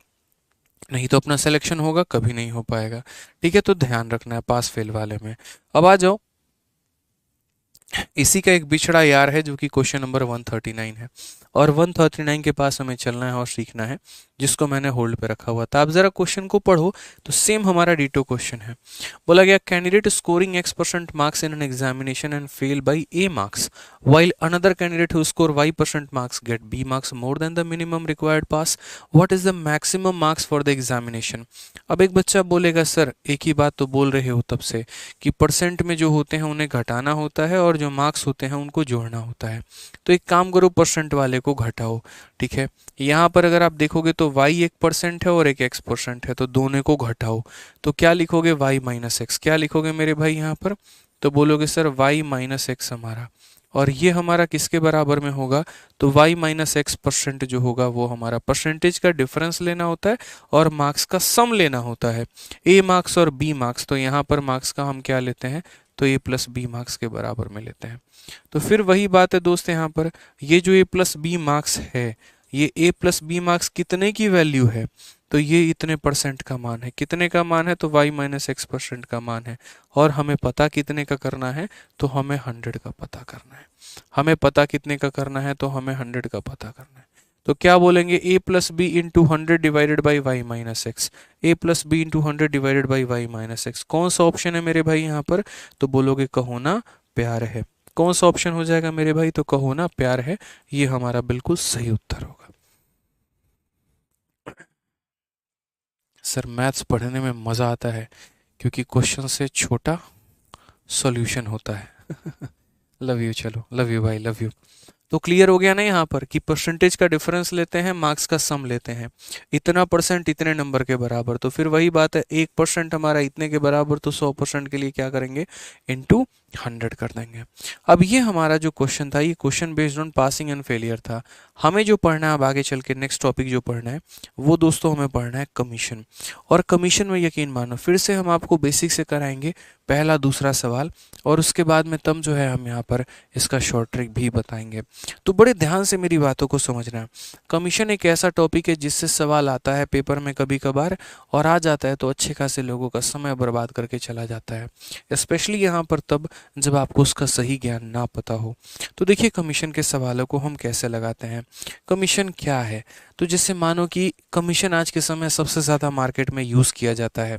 नहीं तो अपना सिलेक्शन होगा कभी नहीं हो पाएगा। ठीक है, तो ध्यान रखना है पास फेल वाले में। अब आ जाओ, इसी का एक बिछड़ा यार है, जो कि क्वेश्चन नंबर 139 है, और 139 के पास हमें चलना है और सीखना है, जिसको मैंने होल्ड पे रखा हुआ था। आप जरा क्वेश्चन को पढ़ो, तो सेम हमारा डिटो क्वेश्चन है। बोला गया, candidate scoring x% marks in an examination and fail by a marks, while another candidate who score y% marks get b marks more than the minimum required pass, what is the maximum marks for the examination। अब एक बच्चा बोलेगा, sir एक ही बात तो बोल रहे हो तब से, कि परसेंट में जो होते हैं उन्हें घटाना होता है, और जो मार्क्स होते हैं उनको जोड़ना होता है। तो एक काम करो, परसेंट वाले को घटाओ। ठीक है, यहाँ पर अगर आप देखोगे तो y 1% है और एक x% है, तो दोनों को घटाओ। तो क्या लिखोगे, y माइनस एक्स। क्या लिखोगे मेरे भाई यहाँ पर, तो बोलोगे सर y माइनस एक्स हमारा, और ये हमारा किसके बराबर में होगा, तो y माइनस x% जो होगा वो हमारा परसेंटेज का डिफरेंस लेना होता है, और मार्क्स का सम लेना होता है, a मार्क्स और b मार्क्स। तो यहाँ पर मार्क्स का हम क्या लेते हैं, तो a प्लस बी मार्क्स के बराबर में लेते हैं। तो फिर वही बात है दोस्त, यहाँ पर ये जो a प्लस बी मार्क्स है, ये a प्लस बी मार्क्स कितने की वैल्यू है, तो ये इतने परसेंट का मान है। कितने का मान है, तो y माइनस x% का मान है। और हमें पता कितने का करना है, तो हमें 100 का पता करना है। हमें पता कितने का करना है, तो हमें 100 का पता करना है। तो क्या बोलेंगे, a plus B into 100 divided by Y minus X, a plus B into 100 divided by Y minus X. कौन सा ऑप्शन है मेरे भाई यहाँ पर, तो बोलोगे कहो ना प्यार है। कौन सा ऑप्शन हो जाएगा मेरे भाई, तो कहो ना प्यार है, ये हमारा बिल्कुल सही उत्तर होगा। सर मैथ्स पढ़ने में मज़ा आता है, क्योंकि क्वेश्चन से छोटा सॉल्यूशन होता है। लव यू, चलो लव यू भाई, लव यू। तो क्लियर हो गया ना यहाँ पर, कि परसेंटेज का डिफरेंस लेते हैं, मार्क्स का सम लेते हैं, इतना परसेंट इतने नंबर के बराबर। तो फिर वही बात है, 1% हमारा इतने के बराबर, तो 100% के लिए क्या करेंगे, इंटू 100 कर देंगे। अब ये हमारा जो क्वेश्चन था, ये question based on passing and failure था। हमें जो पढ़ना है अब आगे चल के, नेक्स्ट टॉपिक जो पढ़ना है, वो दोस्तों हमें पढ़ना है कमीशन। और कमीशन में यकीन मानो, फिर से हम आपको बेसिक से कराएंगे, पहला दूसरा सवाल, और उसके बाद में तब जो है हम यहाँ पर इसका शॉर्ट ट्रिक भी बताएंगे। तो बड़े ध्यान से मेरी बातों को समझना। कमीशन एक ऐसा टॉपिक है जिससे सवाल आता है पेपर में कभी कभार, और आ जाता है तो अच्छे खासे लोगों का समय बर्बाद करके चला जाता है, स्पेशली यहाँ पर तब जब आपको उसका सही ज्ञान ना पता हो। तो देखिए, कमीशन के सवालों को हम कैसे लगाते हैं। कमीशन क्या है, तो जैसे मानो कि कमीशन आज के समय सबसे ज़्यादा मार्केट में यूज़ किया जाता है,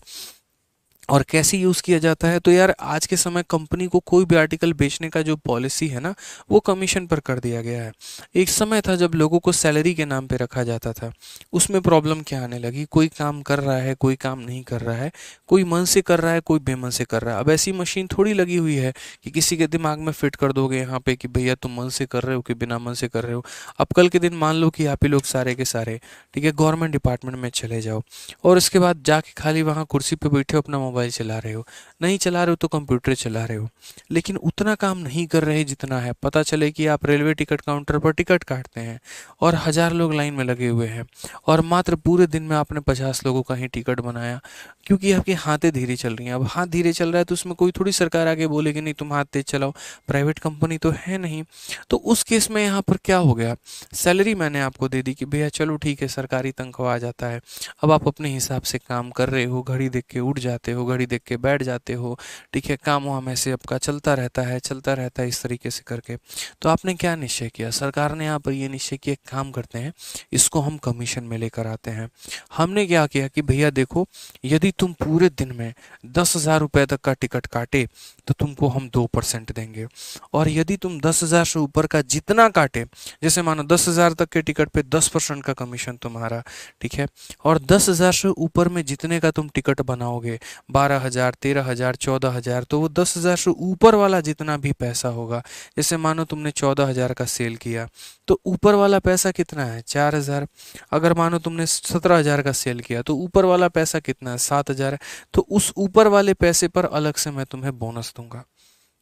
और कैसे यूज़ किया जाता है, तो यार आज के समय कंपनी को कोई भी आर्टिकल बेचने का जो पॉलिसी है ना, वो कमीशन पर कर दिया गया है। एक समय था जब लोगों को सैलरी के नाम पे रखा जाता था, उसमें प्रॉब्लम क्या आने लगी, कोई काम कर रहा है, कोई काम नहीं कर रहा है, कोई मन से कर रहा है, कोई बेमन से कर रहा है। अब ऐसी मशीन थोड़ी लगी हुई है कि किसी के दिमाग में फिट कर दोगे यहाँ पे कि भैया तुम मन से कर रहे हो कि बिना मन से कर रहे हो। अब कल के दिन मान लो कि आप ही लोग सारे के सारे, ठीक है, गवर्नमेंट डिपार्टमेंट में चले जाओ, और उसके बाद जाके खाली वहाँ कुर्सी पे बैठे हो, अपना मोबाइल मोबाइल चला रहे हो, नहीं चला रहे हो तो कंप्यूटर चला रहे हो, लेकिन उतना काम नहीं कर रहे जितना है। पता चले कि आप रेलवे टिकट काउंटर पर टिकट काटते हैं और 1000 लोग लाइन में लगे हुए हैं, और मात्र पूरे दिन में आपने 50 लोगों का ही टिकट बनाया, क्योंकि आपकी हाथें धीरे चल रही हैं। अब हाथ धीरे चल रहा है तो उसमें कोई थोड़ी सरकार आगे बोलेगी नहीं तुम हाथ तेज चलाओ, प्राइवेट कंपनी तो है नहीं। तो उस केस में यहाँ पर क्या हो गया, सैलरी मैंने आपको दे दी कि भैया चलो ठीक है, सरकारी तनख्वाह आ जाता है। अब आप अपने हिसाब से काम कर रहे हो, घड़ी देख के उठ जाते हो, घड़ी देख के बैठ जाते हो, ठीक है, काम वाम ऐसे आपका चलता रहता है, चलता रहता है इस तरीके से करके। तो आपने क्या निश्चय किया, सरकार ने यहाँ पर ये निश्चय किया, एक काम करते हैं इसको हम कमीशन में लेकर आते हैं। हमने क्या किया कि भैया देखो, यदि तुम पूरे दिन में 10,000 रुपए तक का टिकट काटे तो तुमको हम 2% देंगे, और यदि तुम 10,000 से ऊपर का जितना काटे, जैसे मानो 10,000 तक के टिकट पे 10% का कमीशन तुम्हारा, ठीक है, और 10,000 से ऊपर में जितने का तुम टिकट बनाओगे, 12,000, 13,000, 14,000, तो वो 10,000 से ऊपर वाला जितना भी पैसा होगा, जैसे मानो तुमने 14,000 का सेल किया तो ऊपर वाला पैसा कितना है, 4,000। अगर मानो तुमने 17,000 का सेल किया तो ऊपर वाला पैसा कितना है, 7,000 है। तो उस ऊपर वाले पैसे पर अलग से मैं तुम्हें बोनस दूंगा।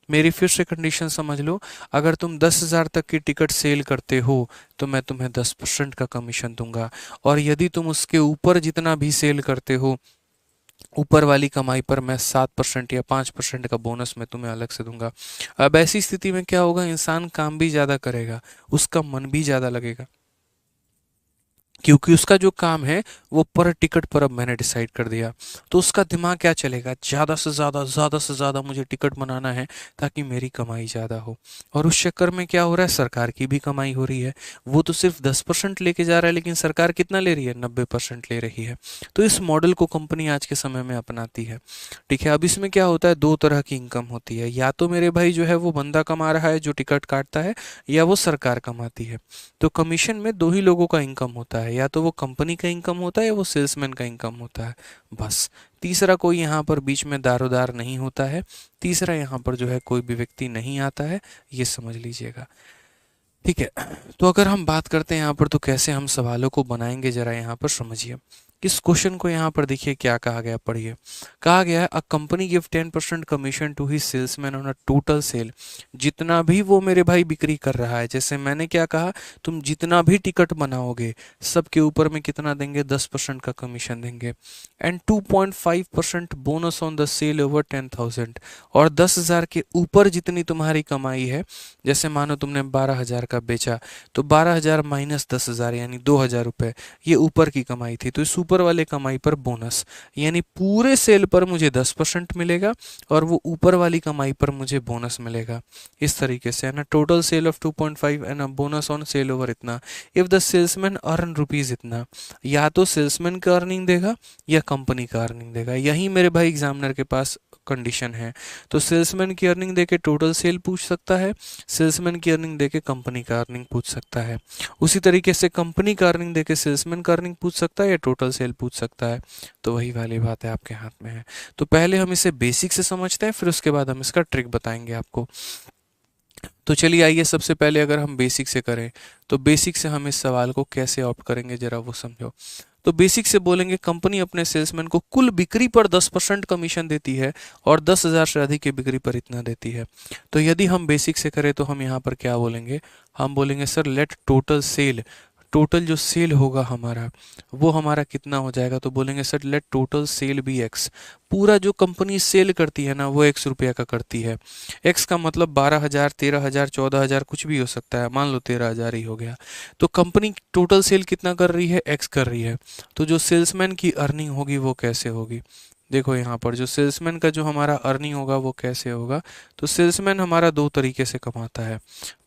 मेरी फिर से कंडीशन समझ लो, अगर तुम 10,000 तक की टिकट सेल करते हो तो मैं तुम्हें 10% का कमीशन दूंगा, और यदि तुम उसके ऊपर जितना भी सेल करते हो, ऊपर वाली कमाई पर मैं 7% या 5% का बोनस मैं तुम्हें अलग से दूंगा। अब ऐसी स्थिति में क्या होगा, इंसान काम भी ज़्यादा करेगा, उसका मन भी ज़्यादा लगेगा, क्योंकि उसका जो काम है वो पर टिकट पर अब मैंने डिसाइड कर दिया। तो उसका दिमाग क्या चलेगा, ज़्यादा से ज़्यादा मुझे टिकट बनाना है ताकि मेरी कमाई ज़्यादा हो। और उस चक्कर में क्या हो रहा है, सरकार की भी कमाई हो रही है। वो तो सिर्फ 10% लेके जा रहा है, लेकिन सरकार कितना ले रही है, 90% ले रही है। तो इस मॉडल को कंपनी आज के समय में अपनाती है, ठीक है। अब इसमें क्या होता है, दो तरह की इनकम होती है, या तो मेरे भाई जो है वो बंदा कमा रहा है जो टिकट काटता है, या वो सरकार कमाती है। तो कमीशन में दो ही लोगों का इनकम होता है, या तो वो कंपनी का इनकम होता है या वो सेल्समैन का इनकम होता है, बस। तीसरा कोई यहाँ पर बीच में दारोदार नहीं होता है, तीसरा यहाँ पर जो है कोई भी व्यक्ति नहीं आता है, ये समझ लीजिएगा, ठीक है। तो अगर हम बात करते हैं यहाँ पर तो कैसे हम सवालों को बनाएंगे, जरा यहाँ पर समझिए। इस क्वेश्चन को यहाँ पर देखिए क्या कहा गया, पढ़िए। कहा गया है a company give 10% commission to he salesman on a total sale. जितना भी वो मेरे भाई बिक्री कर रहा है, जैसे मैंने क्या कहा, तुम जितना भी टिकट बनाओगे सबके ऊपर में कितना देंगे, 10% का कमीशन देंगे। And 2.5% bonus on the sale over 10,000। और 10,000 के ऊपर जितनी तुम्हारी कमाई है, जैसे मानो तुमने 12,000 का बेचा, तो 12,000 माइनस 10,000 यानी 2,000 रुपये, ये ऊपर की कमाई थी। तो इस ऊपर वाले कमाई पर बोनस, यानी पूरे सेल पर मुझे 10% मिलेगा और वो ऊपर वाली कमाई पर मुझे बोनस मिलेगा। इस तरीके से है ना, total sale of 2.5 and bonus on sale over इतना। If the salesman earn rupees इतना, या तो सेल्समैन का अर्निंग देगा या कंपनी का अर्निंग देगा। यही मेरे भाई एग्जामिनर के पास कंडीशन है। तो सेल्समैन की अर्निंग देके टोटल सेल पूछ सकता है, सेल्समैन की अर्निंग देके कंपनी का अर्निंग पूछ सकता है। उसी तरीके से कंपनी का अर्निंग देके सेल्समैन का अर्निंग पूछ सकता है या टोटल सेल पूछ सकता है। तो वही वाली बात है, आपके हाथ में है। तो पहले हम इसे बेसिक से समझते हैं, फिर उसके बाद हम इसका ट्रिक बताएंगे आपको। तो चलिए आइए, सबसे पहले अगर हम बेसिक से करें तो बेसिक से हम इस सवाल को कैसे ऑप्ट करेंगे, जरा वो समझो। तो बेसिक से बोलेंगे, कंपनी अपने सेल्समैन को कुल बिक्री पर 10% कमीशन देती है और 10,000 से अधिक की बिक्री पर इतना देती है। तो यदि हम बेसिक से करें तो हम यहाँ पर क्या बोलेंगे, हम बोलेंगे sir let total sale, total जो सेल होगा हमारा वो हमारा कितना हो जाएगा। तो बोलेंगे sir let total sale be X. पूरा जो कंपनी सेल करती है ना वो ₹X का करती है। एक्स का मतलब 12,000, 13,000, 14,000 कुछ भी हो सकता है, मान लो 13,000 ही हो गया। तो कंपनी टोटल सेल कितना कर रही है, एक्स कर रही है। तो जो सेल्समैन की अर्निंग होगी वो कैसे होगी, देखो यहाँ पर जो सेल्समैन का जो हमारा अर्निंग होगा वो कैसे होगा। तो सेल्समैन हमारा दो तरीके से कमाता है।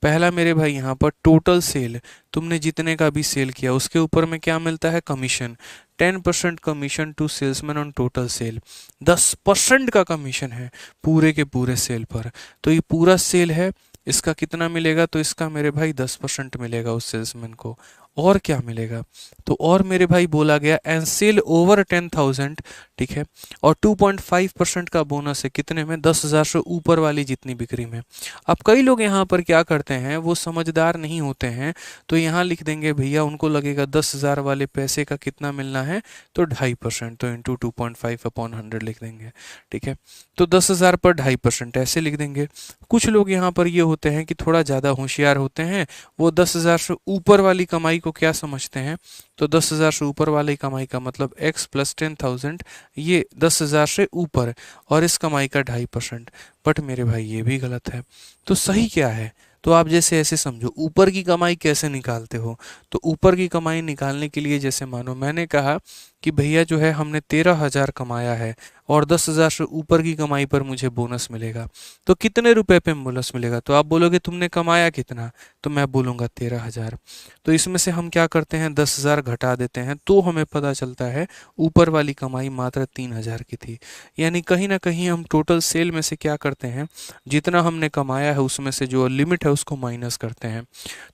पहला मेरे भाई यहाँ पर टोटल सेल, तुमने जितने का भी सेल किया उसके ऊपर में क्या मिलता है, commission. 10% commission to salesman on total sale, 10% का कमीशन है पूरे के पूरे सेल पर। तो ये पूरा सेल है, इसका कितना मिलेगा, तो इसका मेरे भाई 10% मिलेगा उस सेल्समैन को। और क्या मिलेगा? तो और मेरे भाई बोला गया एंड सेल ओवर 10,000, ठीक है, और 2.5% का बोनस है कितने में? 10,000 से ऊपर वाली जितनी बिक्री में। अब कई लोग यहाँ पर क्या करते हैं, वो समझदार नहीं होते हैं, तो यहाँ लिख देंगे भैया, उनको लगेगा 10,000 वाले पैसे का कितना मिलना है, तो 2.5%, तो इंटू 2.5/100 लिख देंगे, ठीक है। तो 10,000 पर 2.5% ऐसे लिख देंगे। कुछ लोग यहाँ पर ये होते हैं कि थोड़ा ज़्यादा होशियार होते हैं, वो 10,000 से ऊपर वाली कमाई को क्या समझते हैं, तो 10,000 से ऊपर वाली कमाई का मतलब x प्लस 10,000, ये 10,000 से ऊपर, और इस कमाई का 2.5%। बट मेरे भाई ये भी गलत है। तो सही क्या है? तो आप जैसे ऐसे समझो, ऊपर की कमाई कैसे निकालते हो? तो ऊपर की कमाई निकालने के लिए जैसे मानो मैंने कहा कि भैया जो है हमने 13,000 कमाया है और 10,000 से ऊपर की कमाई पर मुझे बोनस मिलेगा, तो कितने रुपए पे बोनस मिलेगा? तो आप बोलोगे तुमने कमाया कितना, तो मैं बोलूँगा 13,000। तो इसमें से हम क्या करते हैं, 10,000 घटा देते हैं, तो हमें पता चलता है ऊपर वाली कमाई मात्र 3,000 की थी। यानी कहीं ना कहीं हम टोटल सेल में से क्या करते हैं, जितना हमने कमाया है उसमें से जो लिमिट है उसको माइनस करते हैं।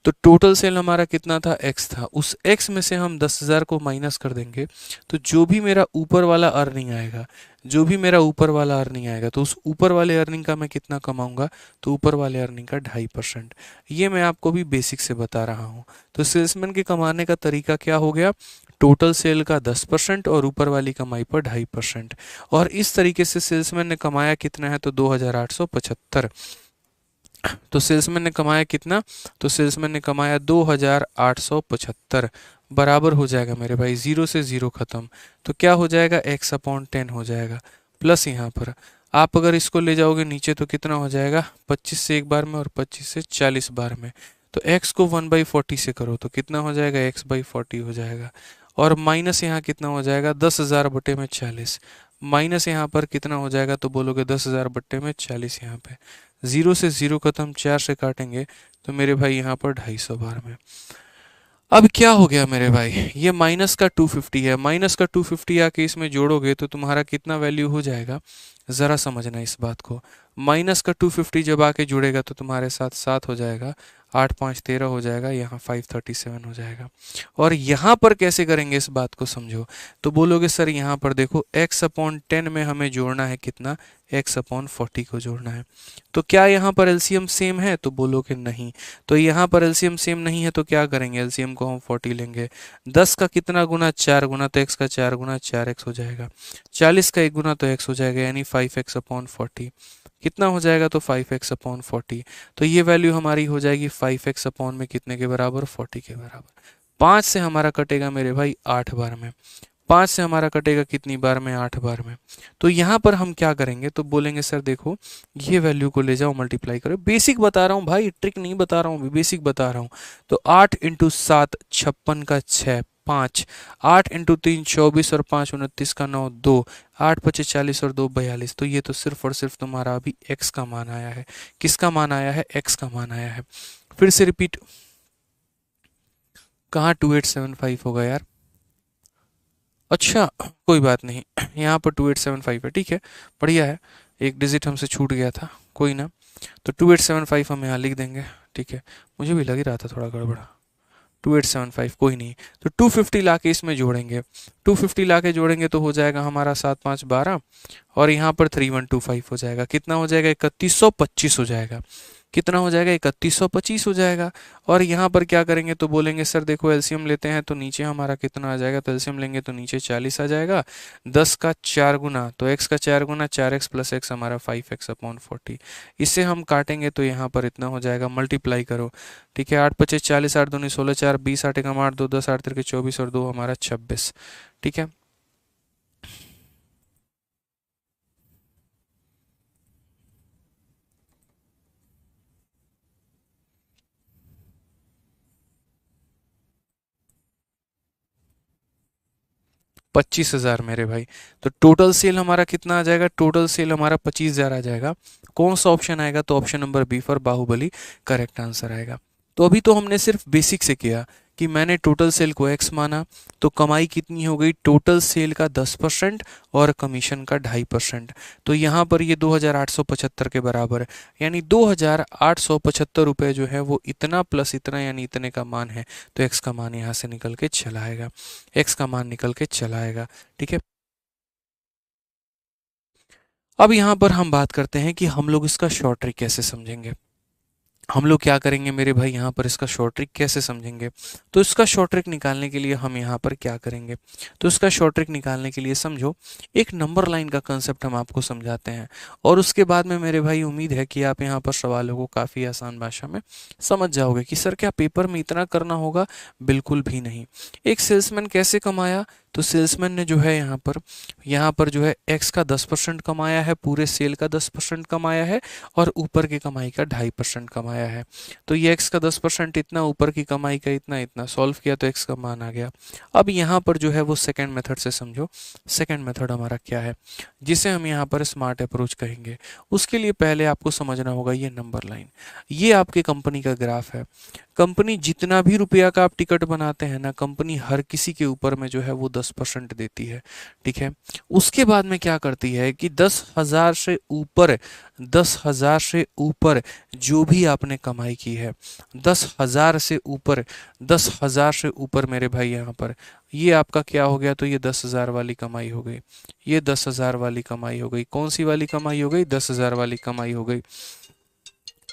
तो टोटल सेल हमारा कितना था, एक्स था, उस एक्स में से हम 10,000 को माइनस कर देंगे, तो जो भी मेरा ऊपर वाला अर्निंग आएगा, जो भी मेरा ऊपर वाला अर्निंग आएगा, तो उस ऊपर वाले अर्निंग का मैं कितना कमाऊंगा, तो ऊपर वाले अर्निंग का 2.5%। ये मैं आपको भी बेसिक से बता रहा हूँ। तो सेल्समैन के कमाने का तरीका क्या हो गया, टोटल सेल का 10% और ऊपर वाली कमाई पर 2.5%। और इस तरीके से सेल्समैन ने कमाया कितना है, तो 2,875। तो सेल्समैन ने कमाया कितना, तो सेल्समैन ने कमाया 2,875, बराबर हो जाएगा मेरे भाई, जीरो से जीरो खत्म, तो क्या हो जाएगा, x/10 हो जाएगा। प्लस यहाँ पर आप अगर इसको ले जाओगे नीचे तो कितना हो जाएगा, 25 से एक बार में और 25 से 40 बार में, तो x को 1/40 से करो तो कितना हो जाएगा, x/40 हो जाएगा। और माइनस यहाँ कितना हो जाएगा, 10,000 बटे में 40, माइनस यहाँ पर कितना हो जाएगा, तो बोलोगे 10,000 बटे में 40, यहाँ पे जीरो से जीरो खत्म, 4 से काटेंगे तो मेरे भाई यहाँ पर 250 बार में। अब क्या हो गया मेरे भाई, ये माइनस का 250 है, माइनस का 250 आके इसमें जोड़ोगे तो तुम्हारा कितना वैल्यू हो जाएगा, ज़रा समझना इस बात को। माइनस का 250 जब आके जुड़ेगा तो तुम्हारे साथ 7 हो जाएगा, 8 5 13 हो जाएगा, यहाँ 537 हो जाएगा। और यहाँ पर कैसे करेंगे इस बात को समझो, तो बोलोगे सर यहाँ पर देखो x/10 में हमें जोड़ना है कितना, x/40 को जोड़ना है। तो क्या यहाँ पर एलसीएम सेम है, तो बोलोगे नहीं। तो यहाँ पर एलसीएम सेम नहीं है तो क्या करेंगे, एलसीएम को हम 40 लेंगे। 10 का कितना गुना, 4 गुना, तो x का 4 गुना 4x हो जाएगा। 40 का 1 गुना तो x हो जाएगा, यानी 5x/40 कितना हो जाएगा, तो 5x/40। तो ये वैल्यू हमारी हो जाएगी 5x अपॉन में कितने के बराबर, 40 के बराबर। 5 से हमारा कटेगा मेरे भाई 8 बार में, 5 से हमारा कटेगा कितनी बार में, 8 बार में। तो यहाँ पर हम क्या करेंगे, तो बोलेंगे सर देखो ये वैल्यू को ले जाओ मल्टीप्लाई करो, बेसिक बता रहा हूँ भाई, ट्रिक नहीं बता रहा हूँ, बेसिक बता रहा हूँ। तो 8 × 7 56 का 6 5, 8 × 3 24 और 5 29 का 9 2, 8 5 40 और 2 42। तो ये तो सिर्फ और सिर्फ तुम्हारा अभी x का मान आया है। किसका मान आया है, x का मान आया है। फिर से रिपीट, कहाँ 2875 होगा यार, अच्छा कोई बात नहीं, यहाँ पर 2875 है, ठीक है, बढ़िया है, एक डिजिट हमसे छूट गया था, कोई ना। तो 2875 हम यहाँ लिख देंगे, ठीक है, मुझे भी लग ही रहा था थोड़ा गड़बड़ा। 2875 कोई नहीं, तो 250 ला के इसमें जोड़ेंगे, 250 ला के जोड़ेंगे तो हो जाएगा हमारा 7 5 12, और यहाँ पर 3125 हो जाएगा, कितना हो जाएगा, 3125 हो जाएगा, कितना हो जाएगा, 3125 हो जाएगा। और यहाँ पर क्या करेंगे, तो बोलेंगे सर देखो एलसीएम लेते हैं तो नीचे हमारा कितना आ जाएगा, तो एलसीएम लेंगे तो नीचे 40 आ जाएगा, 10 का 4 गुना तो x का 4 गुना 4x प्लस x हमारा 5x/40। इससे हम काटेंगे तो यहाँ पर इतना हो जाएगा, मल्टीप्लाई करो, ठीक है, 8 25 40, 8 दूनी 16, 4 20, 8 एकम 8, 2 10, 8 तिरके 24 और 2 हमारा 26, ठीक है। पच्चीस हजार मेरे भाई। तो टोटल सेल हमारा कितना आ जाएगा, टोटल सेल हमारा 25,000 आ जाएगा। कौन सा ऑप्शन आएगा, तो option number B for Baahubali correct answer आएगा। तो अभी तो हमने सिर्फ बेसिक से किया कि मैंने टोटल सेल को x माना, तो कमाई कितनी हो गई, टोटल सेल का 10% और कमीशन का 2.5%। तो यहाँ पर ये 2875 के बराबर है, यानी 2875 रुपये जो है वो इतना प्लस इतना यानी इतने का मान है। तो x का मान यहाँ से निकल के चला आएगा, x का मान निकल के चला आएगा। ठीक है, अब यहाँ पर हम बात करते हैं कि हम लोग इसका शॉर्ट ट्रिक कैसे समझेंगे। हम लोग क्या करेंगे मेरे भाई, यहाँ पर इसका शॉर्ट ट्रिक कैसे समझेंगे। तो इसका शॉर्ट ट्रिक निकालने के लिए हम यहाँ पर क्या करेंगे, तो इसका शॉर्ट ट्रिक निकालने के लिए समझो एक नंबर लाइन का कंसेप्ट हम आपको समझाते हैं, और उसके बाद में मेरे भाई उम्मीद है कि आप यहाँ पर सवालों को काफ़ी आसान भाषा में समझ जाओगे कि सर क्या पेपर में इतना करना होगा, बिल्कुल भी नहीं। एक सेल्समैन कैसे कमाया, तो सेल्समैन ने जो है यहाँ पर जो है एक्स का 10% कमाया है, पूरे सेल का 10% कमाया है, और ऊपर की कमाई का 2.5% कमाया है। तो ये एक्स का 10% इतना, ऊपर की कमाई का इतना इतना, सॉल्व किया तो एक्स का मान आ गया। अब यहाँ पर जो है वो सेकंड मेथड से समझो। सेकंड मेथड हमारा क्या है, जिसे हम यहाँ पर स्मार्ट अप्रोच कहेंगे। उसके लिए पहले आपको समझना होगा ये नंबर लाइन, ये आपके कंपनी का ग्राफ है। कंपनी जितना भी रुपया का आप टिकट बनाते हैं ना, कंपनी हर किसी के ऊपर में जो है वो 10% देती है। ठीक है, उसके बाद में क्या करती है कि 10,000 से ऊपर, 10,000 से ऊपर जो भी आपने कमाई की है, 10,000 से ऊपर, 10,000 से ऊपर मेरे भाई यहाँ पर ये आपका क्या हो गया, तो ये 10,000 वाली कमाई हो गई, ये 10,000 वाली कमाई हो गई। कौन सी वाली कमाई हो गई, 10,000 वाली कमाई हो गई।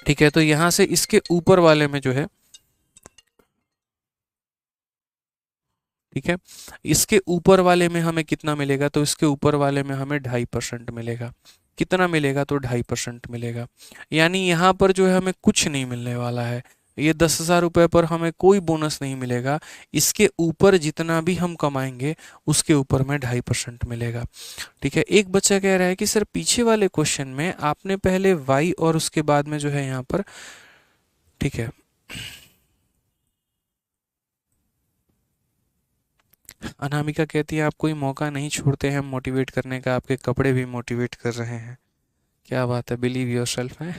ठीक है, तो यहाँ से इसके ऊपर वाले में जो है, ठीक है, इसके ऊपर वाले में हमें कितना मिलेगा, तो इसके ऊपर वाले में हमें 2.5% मिलेगा। कितना मिलेगा, तो 2.5% मिलेगा। यानी यहाँ पर जो है हमें कुछ नहीं मिलने वाला है, ये 10,000 रुपये पर हमें कोई बोनस नहीं मिलेगा। इसके ऊपर जितना भी हम कमाएंगे उसके ऊपर में 2.5% मिलेगा। ठीक है, एक बच्चा कह रहा है कि सर पीछे वाले क्वेश्चन में आपने पहले y और उसके बाद में जो है यहाँ पर, ठीक है, अनामिका कहती है आप कोई मौका नहीं छोड़ते हैं मोटिवेट करने का, आपके कपड़े भी मोटिवेट कर रहे हैं। क्या बात है, बिलीव योरसेल्फ है।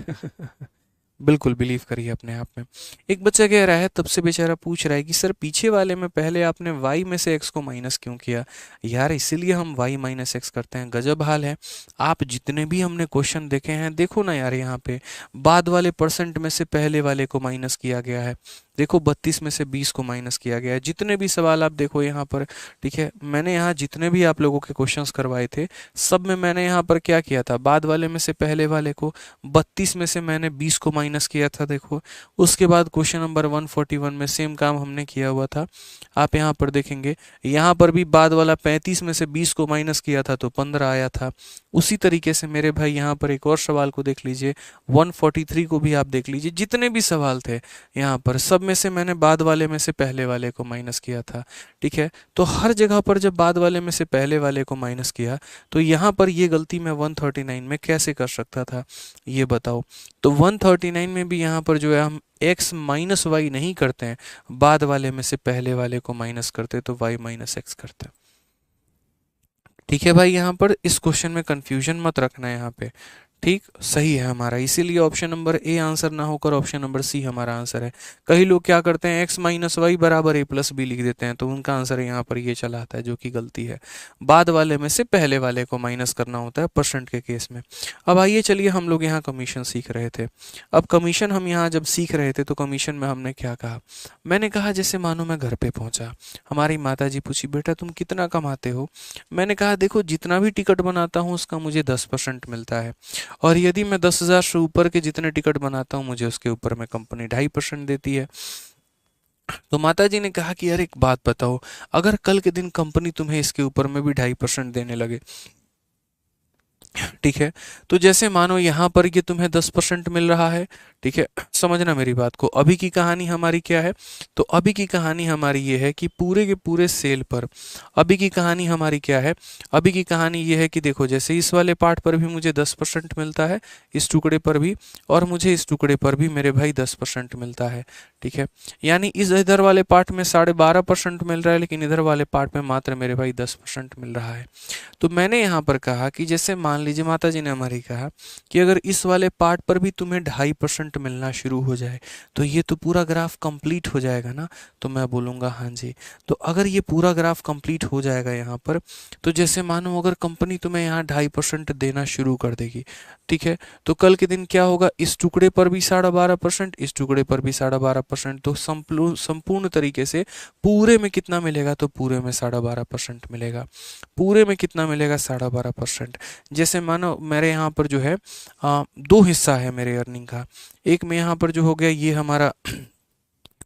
बिल्कुल बिलीव करिए अपने आप में। एक बच्चा कह रहा है, तब से बेचारा पूछ रहा है कि सर पीछे वाले में पहले आपने y में से x को माइनस क्यों किया। यार इसीलिए हम y माइनस एक्स करते हैं। गजब हाल है, आप जितने भी हमने क्वेश्चन देखे हैं देखो ना यार, यहाँ पे बाद वाले परसेंट में से पहले वाले को माइनस किया गया है। देखो 32 में से 20 को माइनस किया गया है। जितने भी सवाल आप देखो यहाँ पर, ठीक है, मैंने यहाँ जितने भी आप लोगों के क्वेश्चंस करवाए थे सब में मैंने यहाँ पर क्या किया था, बाद वाले में से पहले वाले को 32 में से मैंने 20 को माइनस किया था। देखो उसके बाद क्वेश्चन नंबर 141 में सेम काम हमने किया हुआ था। आप यहाँ पर देखेंगे, यहाँ पर भी बाद वाला 35 में से 20 को माइनस किया था तो 15 आया था। उसी तरीके से मेरे भाई यहाँ पर एक और सवाल को देख लीजिए, 143 को भी आप देख लीजिए। जितने भी सवाल थे यहाँ पर सब में से मैंने बाद वाले में से पहले वाले को माइनस किया था। ठीक है, तो हर जगह पर जब बाद वाले में से पहले वाले को माइनस किया तो यहाँ पर ये गलती मैं 139 में कैसे कर सकता था, ये बताओ। तो 139 में भी यहाँ पर जो है हम x माइनस वाई नहीं करते हैं, बाद वाले में से पहले वाले को माइनस करते तो y माइनस एक्स करते। ठीक है भाई, यहाँ पर इस क्वेश्चन में कंफ्यूजन मत रखना यहाँ पे। ठीक, सही है हमारा, इसीलिए ऑप्शन नंबर ए आंसर ना होकर ऑप्शन नंबर सी हमारा आंसर है। कई लोग क्या करते हैं, x माइनस वाई बराबर ए प्लस बी लिख देते हैं, तो उनका आंसर यहाँ पर ये चला आता है, जो कि गलती है। बाद वाले में से पहले वाले को माइनस करना होता है परसेंट के केस में। अब आइए चलिए, हम लोग यहाँ कमीशन सीख रहे थे। अब कमीशन हम यहाँ जब सीख रहे थे तो कमीशन में हमने क्या कहा, मैंने कहा जैसे मानो मैं घर पे पहुँचा, हमारी माता जी पूछी बेटा तुम कितना कमाते हो। मैंने कहा देखो जितना भी टिकट बनाता हूँ उसका मुझे 10% मिलता है, और यदि मैं 10,000 से ऊपर के जितने टिकट बनाता हूँ मुझे उसके ऊपर में कंपनी 2.5% देती है। तो माताजी ने कहा कि यार एक बात बताओ, अगर कल के दिन कंपनी तुम्हें इसके ऊपर में भी 2.5% देने लगे, ठीक है, तो जैसे मानो यहाँ पर ये तुम्हें 10% मिल रहा है। ठीक है, समझना मेरी बात को। अभी की कहानी हमारी क्या है, तो अभी की कहानी हमारी ये है कि पूरे के पूरे सेल पर अभी की कहानी हमारी क्या है, अभी की कहानी ये है कि देखो जैसे इस वाले पार्ट पर भी मुझे 10% मिलता है, इस टुकड़े पर भी, और मुझे इस टुकड़े पर भी मेरे भाई 10% मिलता है। ठीक है, यानी इस इधर वाले पार्ट में 12.5% मिल रहा है, लेकिन इधर वाले पार्ट में मात्र मेरे भाई 10% मिल रहा है। तो मैंने यहाँ पर कहा कि जैसे मान मान लीजिए माता जी ने हमारी कहा कि अगर इस वाले पार्ट पर भी तुम्हें 2.5% मिलना शुरू हो जाए तो ये तो पूरा ग्राफ कंप्लीट हो जाएगा ना। तो मैं बोलूँगा हाँ जी। तो अगर ये पूरा ग्राफ कंप्लीट हो जाएगा यहाँ पर, तो जैसे मानो अगर कंपनी तुम्हें यहाँ 2.5% देना शुरू कर देगी, ठीक है, तो कल के दिन क्या होगा, इस टुकड़े पर भी 12.5%, इस टुकड़े पर भी 12.5%, तो संपूर्ण संपूर्ण तरीके से पूरे में कितना मिलेगा, तो पूरे में 12.5% मिलेगा। पूरे में कितना मिलेगा, 12.5%। जैसे मानो मेरे यहाँ पर जो है दो हिस्सा है मेरे अर्निंग का। एक में यहाँ पर जो हो गया ये हमारा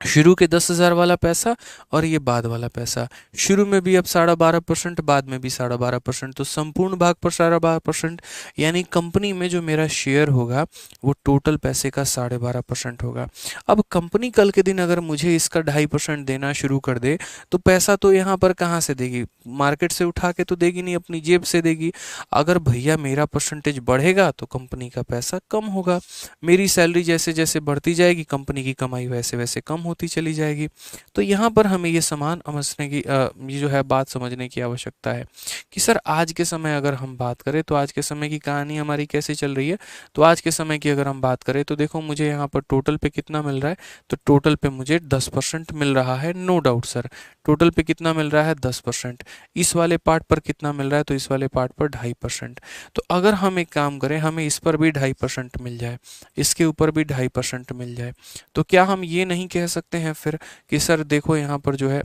शुरू के 10,000 वाला पैसा और ये बाद वाला पैसा। शुरू में भी अब 12.5%, बाद में भी 12.5%, तो संपूर्ण भाग पर 12.5%, यानी कंपनी में जो मेरा शेयर होगा वो टोटल पैसे का 12.5% होगा। अब कंपनी कल के दिन अगर मुझे इसका 2.5% देना शुरू कर दे तो पैसा तो यहाँ पर कहाँ से देगी, मार्केट से उठा के तो देगी नहीं, अपनी जेब से देगी। अगर भैया मेरा परसेंटेज बढ़ेगा तो कंपनी का पैसा कम होगा, मेरी सैलरी जैसे जैसे बढ़ती जाएगी कंपनी की कमाई वैसे वैसे कम होती चली जाएगी। तो यहाँ पर हमें ये समान समझने की ये जो है बात समझने की आवश्यकता है कि सर आज के समय अगर हम बात करें तो आज के समय की कहानी हमारी कैसे चल रही है। तो आज के समय की अगर हम बात करें तो देखो मुझे यहाँ पर टोटल पे कितना मिल रहा है, तो टोटल पे मुझे 10% मिल रहा है, नो डाउट सर। टोटल पे कितना मिल रहा है, 10%। इस वाले पार्ट पर कितना मिल रहा है, तो इस वाले पार्ट पर 2.5%। तो अगर हम एक काम करें, हमें इस पर भी 2.5% मिल जाए, इसके ऊपर भी 2.5% मिल जाए, तो क्या हम ये नहीं कह सकते हैं फिर कि सर देखो यहाँ पर जो है,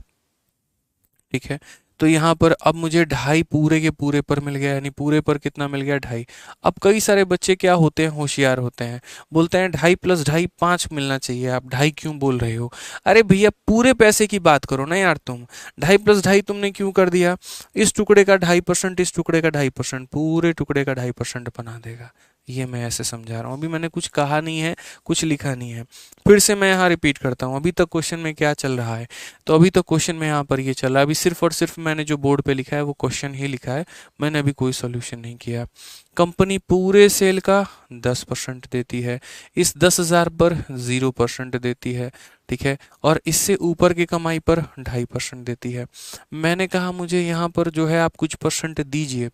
ठीक है, तो यहाँ पर अब मुझे 2.5 पूरे के पूरे पर मिल गया, यानी पूरे पर कितना मिल गया, 2.5। अब कई सारे बच्चे क्या होते हैं, होशियार होते हैं, बोलते हैं 2.5 + 2.5 5 मिलना चाहिए, आप 2.5 क्यों बोल रहे हो। अरे भैया पूरे पैसे की बात करो ना यार, तुम 2.5 + 2.5 तुमने क्यों कर दिया, इस टुकड़े का 2.5%, इस टुकड़े का 2.5%, पूरे टुकड़े का 2.5% बना देगा। ये मैं ऐसे समझा रहा हूँ, अभी मैंने कुछ कहा नहीं है, कुछ लिखा नहीं है। फिर से मैं यहाँ रिपीट करता हूँ, अभी तक क्वेश्चन में क्या चल रहा है, तो अभी तो क्वेश्चन में यहाँ पर ये चला, अभी सिर्फ और सिर्फ मैंने जो बोर्ड पे लिखा है वो क्वेश्चन ही लिखा है, मैंने अभी कोई सॉल्यूशन नहीं किया। कंपनी पूरे सेल का 10% देती है, इस 10,000 पर 0% देती है, ठीक है, और इससे ऊपर की कमाई पर 2.5% देती है। मैंने कहा मुझे यहाँ पर जो है आप कुछ परसेंट दीजिए,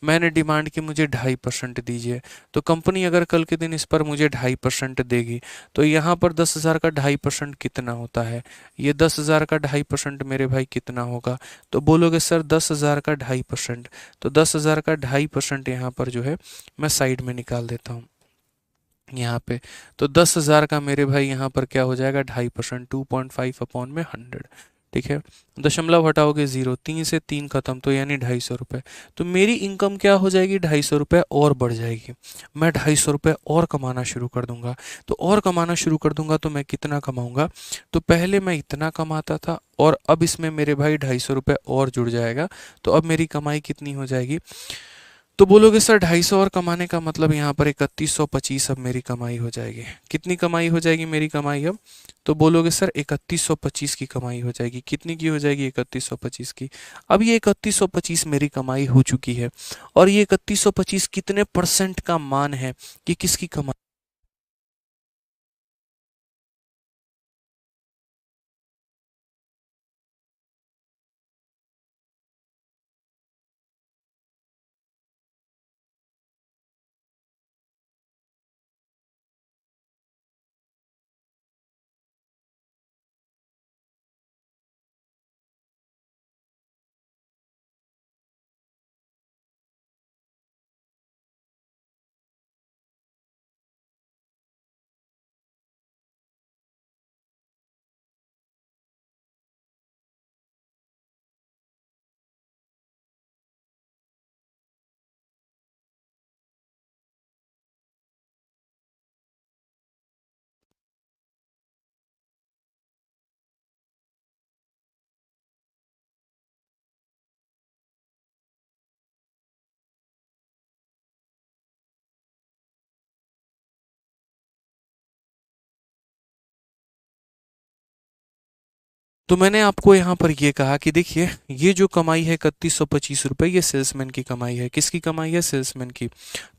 मैंने डिमांड की मुझे 2.5% दीजिए। तो कंपनी अगर कल के दिन इस पर मुझे 2.5% देगी, तो यहाँ पर 10,000 का 2.5% कितना होता है, ये 10,000 का 2.5% मेरे भाई कितना होगा। तो बोलोगे सर 10,000 का 2.5%, तो 10,000 का 2.5% यहाँ पर जो है मैं साइड में निकाल देता हूँ यहाँ पे। तो 10,000 का मेरे भाई यहाँ पर क्या हो जाएगा, 2.5%, 2.5/100, ठीक है। दशमलव हटाओगे 0, 3 से 3 खत्म, तो यानी 250 रुपये। तो मेरी इनकम क्या हो जाएगी, 250 रुपये और बढ़ जाएगी, मैं 250 रुपये और कमाना शुरू कर दूंगा। तो और कमाना शुरू कर दूंगा तो मैं कितना कमाऊंगा, तो पहले मैं इतना कमाता था और अब इसमें मेरे भाई 250 रुपये और जुड़ जाएगा, तो अब मेरी कमाई कितनी हो जाएगी। तो बोलोगे सर 250 और कमाने का मतलब यहाँ पर 3125 अब मेरी कमाई हो जाएगी। कितनी कमाई हो जाएगी मेरी कमाई अब, तो बोलोगे सर 3125 की कमाई हो जाएगी। कितनी की हो जाएगी, 3125 की। अब ये 3125 मेरी कमाई हो चुकी है, और ये 3125 कितने परसेंट का मान है कि किसकी कमाई तो मैंने आपको यहाँ पर ये कहा कि देखिए, ये जो कमाई है 3125 रुपये, ये सेल्समैन की कमाई है। किसकी कमाई है? सेल्समैन की।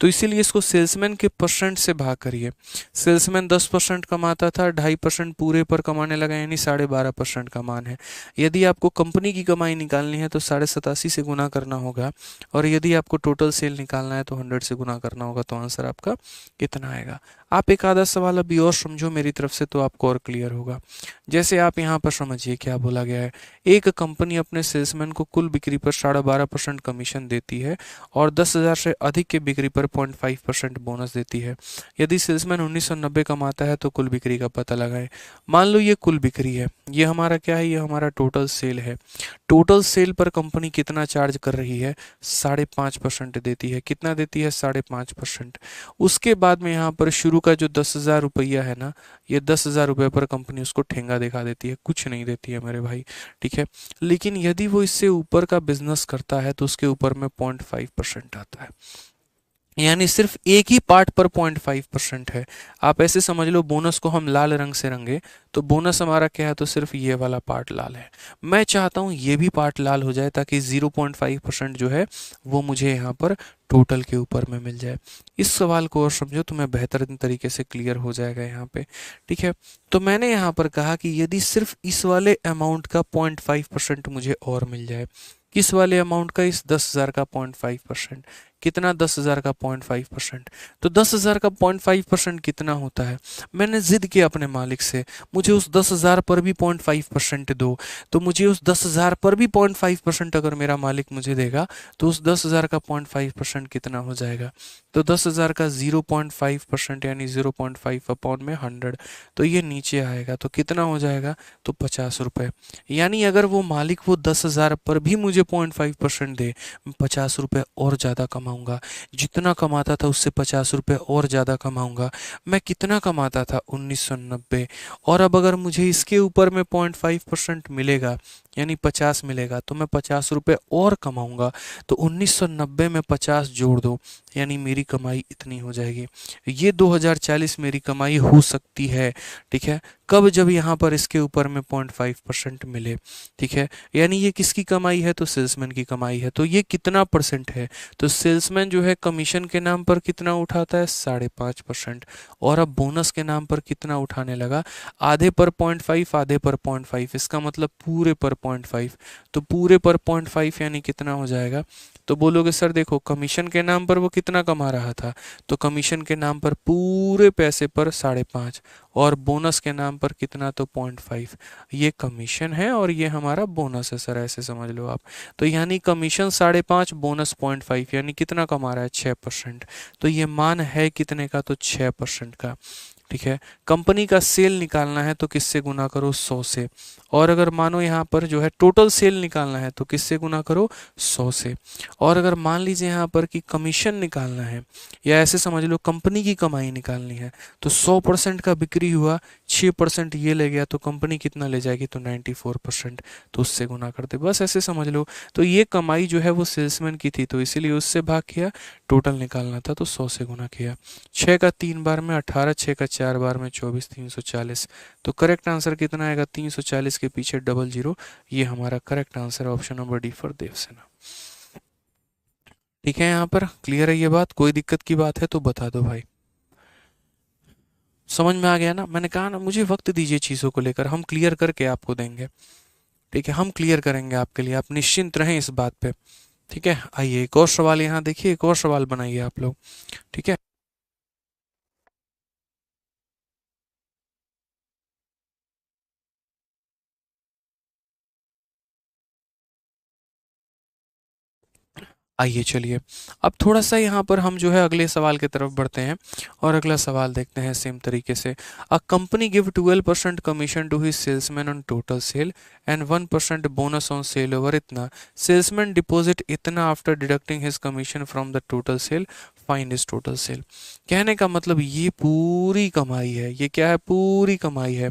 तो इसीलिए इसको सेल्समैन के परसेंट से भाग करिए। सेल्समैन 10% कमाता था, 2.5% पूरे पर कमाने लगा, यानी 12.5% का मान है। यदि आपको कंपनी की कमाई निकालनी है तो 87.5 से गुना करना होगा, और यदि आपको टोटल सेल निकालना है तो 100 से गुना करना होगा। तो आंसर आपका कितना आएगा? आप एक आधा सवाल अभी और समझो मेरी तरफ से, तो आपको और क्लियर होगा। जैसे आप यहाँ पर समझिए क्या बोला गया है। एक कंपनी अपने सेल्समैन को कुल बिक्री पर 12.5% कमीशन देती है और 10,000 से अधिक के बिक्री पर 0.5% बोनस देती है। यदि सेल्समैन 1990 कमाता है तो कुल बिक्री का पता लगाएं। मान लो ये कुल बिक्री है, ये हमारा क्या है? ये हमारा टोटल सेल है। टोटल सेल पर कंपनी कितना चार्ज कर रही है? 5.5% देती है। कितना देती है? 5.5%। उसके बाद में यहाँ पर शुरू का जो 10,000 रुपया है ना, ये 10,000 रुपये पर कंपनी उसको ठेंगा दिखा देती है, कुछ नहीं देती है मेरे भाई। ठीक है। लेकिन यदि वो इससे ऊपर का बिजनेस करता है तो उसके ऊपर में 0.5% आता है, यानी सिर्फ एक ही पार्ट पर 0.5% है। आप ऐसे समझ लो, बोनस को हम लाल रंग से रंगे तो बोनस हमारा क्या है? तो सिर्फ ये वाला पार्ट लाल है। मैं चाहता हूँ ये भी पार्ट लाल हो जाए ताकि 0.5% जो है वो मुझे यहाँ पर टोटल के ऊपर में मिल जाए। इस सवाल को और समझो तो मैं बेहतर तरीके से क्लियर हो जाएगा यहाँ पे। ठीक है। तो मैंने यहाँ पर कहा कि यदि सिर्फ इस वाले अमाउंट का 0.5% मुझे और मिल जाए, किस वाले अमाउंट का? इस 10,000 का 0.5%। कितना? 10,000 का 0.5%। तो 10,000 का 0.5% कितना होता है? मैंने जिद किया अपने मालिक से, मुझे उस 10,000 पर भी 0.5% दो। तो मुझे उस 10,000 पर भी 0.5% अगर मेरा मालिक मुझे देगा तो उस 10,000 का 0.5% कितना हो जाएगा? तो 10,000 का 0.5% यानी 0.5 अपॉन में 100, तो ये नीचे आएगा। तो कितना हो जाएगा? तो 50 रुपये। यानी अगर वो मालिक वो 10,000 पर भी मुझे 0.5% दे, 50 रुपये और ज़्यादा कमाऊंगा। जितना कमाता था उससे 50 रुपये और ज़्यादा कमाऊंगा। मैं कितना कमाता था? 1990। और अब अगर मुझे इसके ऊपर में 0.5% मिलेगा, यानी 50 मिलेगा, तो मैं 50 रुपये और कमाऊंगा। तो 1990 में 50 जोड़ दो, यानी मेरी कमाई इतनी हो जाएगी। ये 2040 मेरी कमाई हो सकती है। ठीक है। कब? जब यहाँ पर इसके ऊपर में 0.5% मिले। ठीक है। यानी ये किसकी कमाई है? तो सेल्समैन की कमाई है। तो ये कितना परसेंट है? तो सेल्समैन जो है कमीशन के नाम पर कितना उठाता है? 5.5%। और अब बोनस के नाम पर कितना उठाने लगा? आधे पर 0.5, आधे पर 0.5, इसका मतलब पूरे पर 0.5। तो पूरे पर 0.5 यानी कितना हो जाएगा? तो बोलोगे सर देखो, कमीशन के नाम पर वो कितना कमा रहा था? तो कमीशन के नाम पर पूरे पैसे पर 5.5, और बोनस के नाम पर कितना? तो 0.5। ये कमीशन है और ये हमारा बोनस है सर, ऐसे समझ लो आप। तो यानी कमीशन 5.5, बोनस 0.5, यानी कितना कमा रहा है? 6%। तो ये मान है कितने का? तो 6% का। ठीक है। कंपनी का सेल निकालना है तो किससे गुना करो? 100 से। और अगर मानो यहाँ पर जो है टोटल सेल निकालना है तो किससे गुना करो? 100 से। और अगर मान लीजिए यहाँ पर कि कमीशन निकालना है, या ऐसे समझ लो कंपनी की कमाई निकालनी है, तो 100% का बिक्री हुआ, 6% ये ले गया, तो कंपनी कितना ले जाएगी? तो 94%। तो उससे गुना कर दे, बस ऐसे समझ लो। तो ये कमाई जो है वो सेल्समैन की थी, तो इसीलिए उससे भाग किया। टोटल निकालना था तो 100 से गुना किया। 6 का 3 बार में 18, 6 का 4 बार में 24, 340। तो करेक्ट आंसर कितना आएगा? 340 के पीछे डबल जीरो। ये हमारा correct answer, option number D for Devasena. ठीक है। यहाँ पर क्लियर है ये बात? कोई दिक्कत की बात है तो बता दो भाई। समझ में आ गया ना? मैंने कहा ना, मुझे वक्त दीजिए चीज़ों को लेकर, हम क्लियर करके आपको देंगे। ठीक है। हम क्लियर करेंगे आपके लिए, आप निश्चिंत रहें इस बात पे। ठीक है। आइए एक और सवाल यहाँ देखिए, एक और सवाल बनाइए आप लोग। ठीक है। आइए चलिए, अब थोड़ा सा यहाँ पर हम जो है अगले सवाल की तरफ बढ़ते हैं, और अगला सवाल देखते हैं सेम तरीके से। A company give 12% commission to his salesman on total sale and 1% bonus on sale over इतना। सेल्समैन डिपॉजिट इतना after deducting his commission from the total sale, find his total sale. कहने का मतलब ये पूरी कमाई है। ये क्या है? पूरी कमाई है।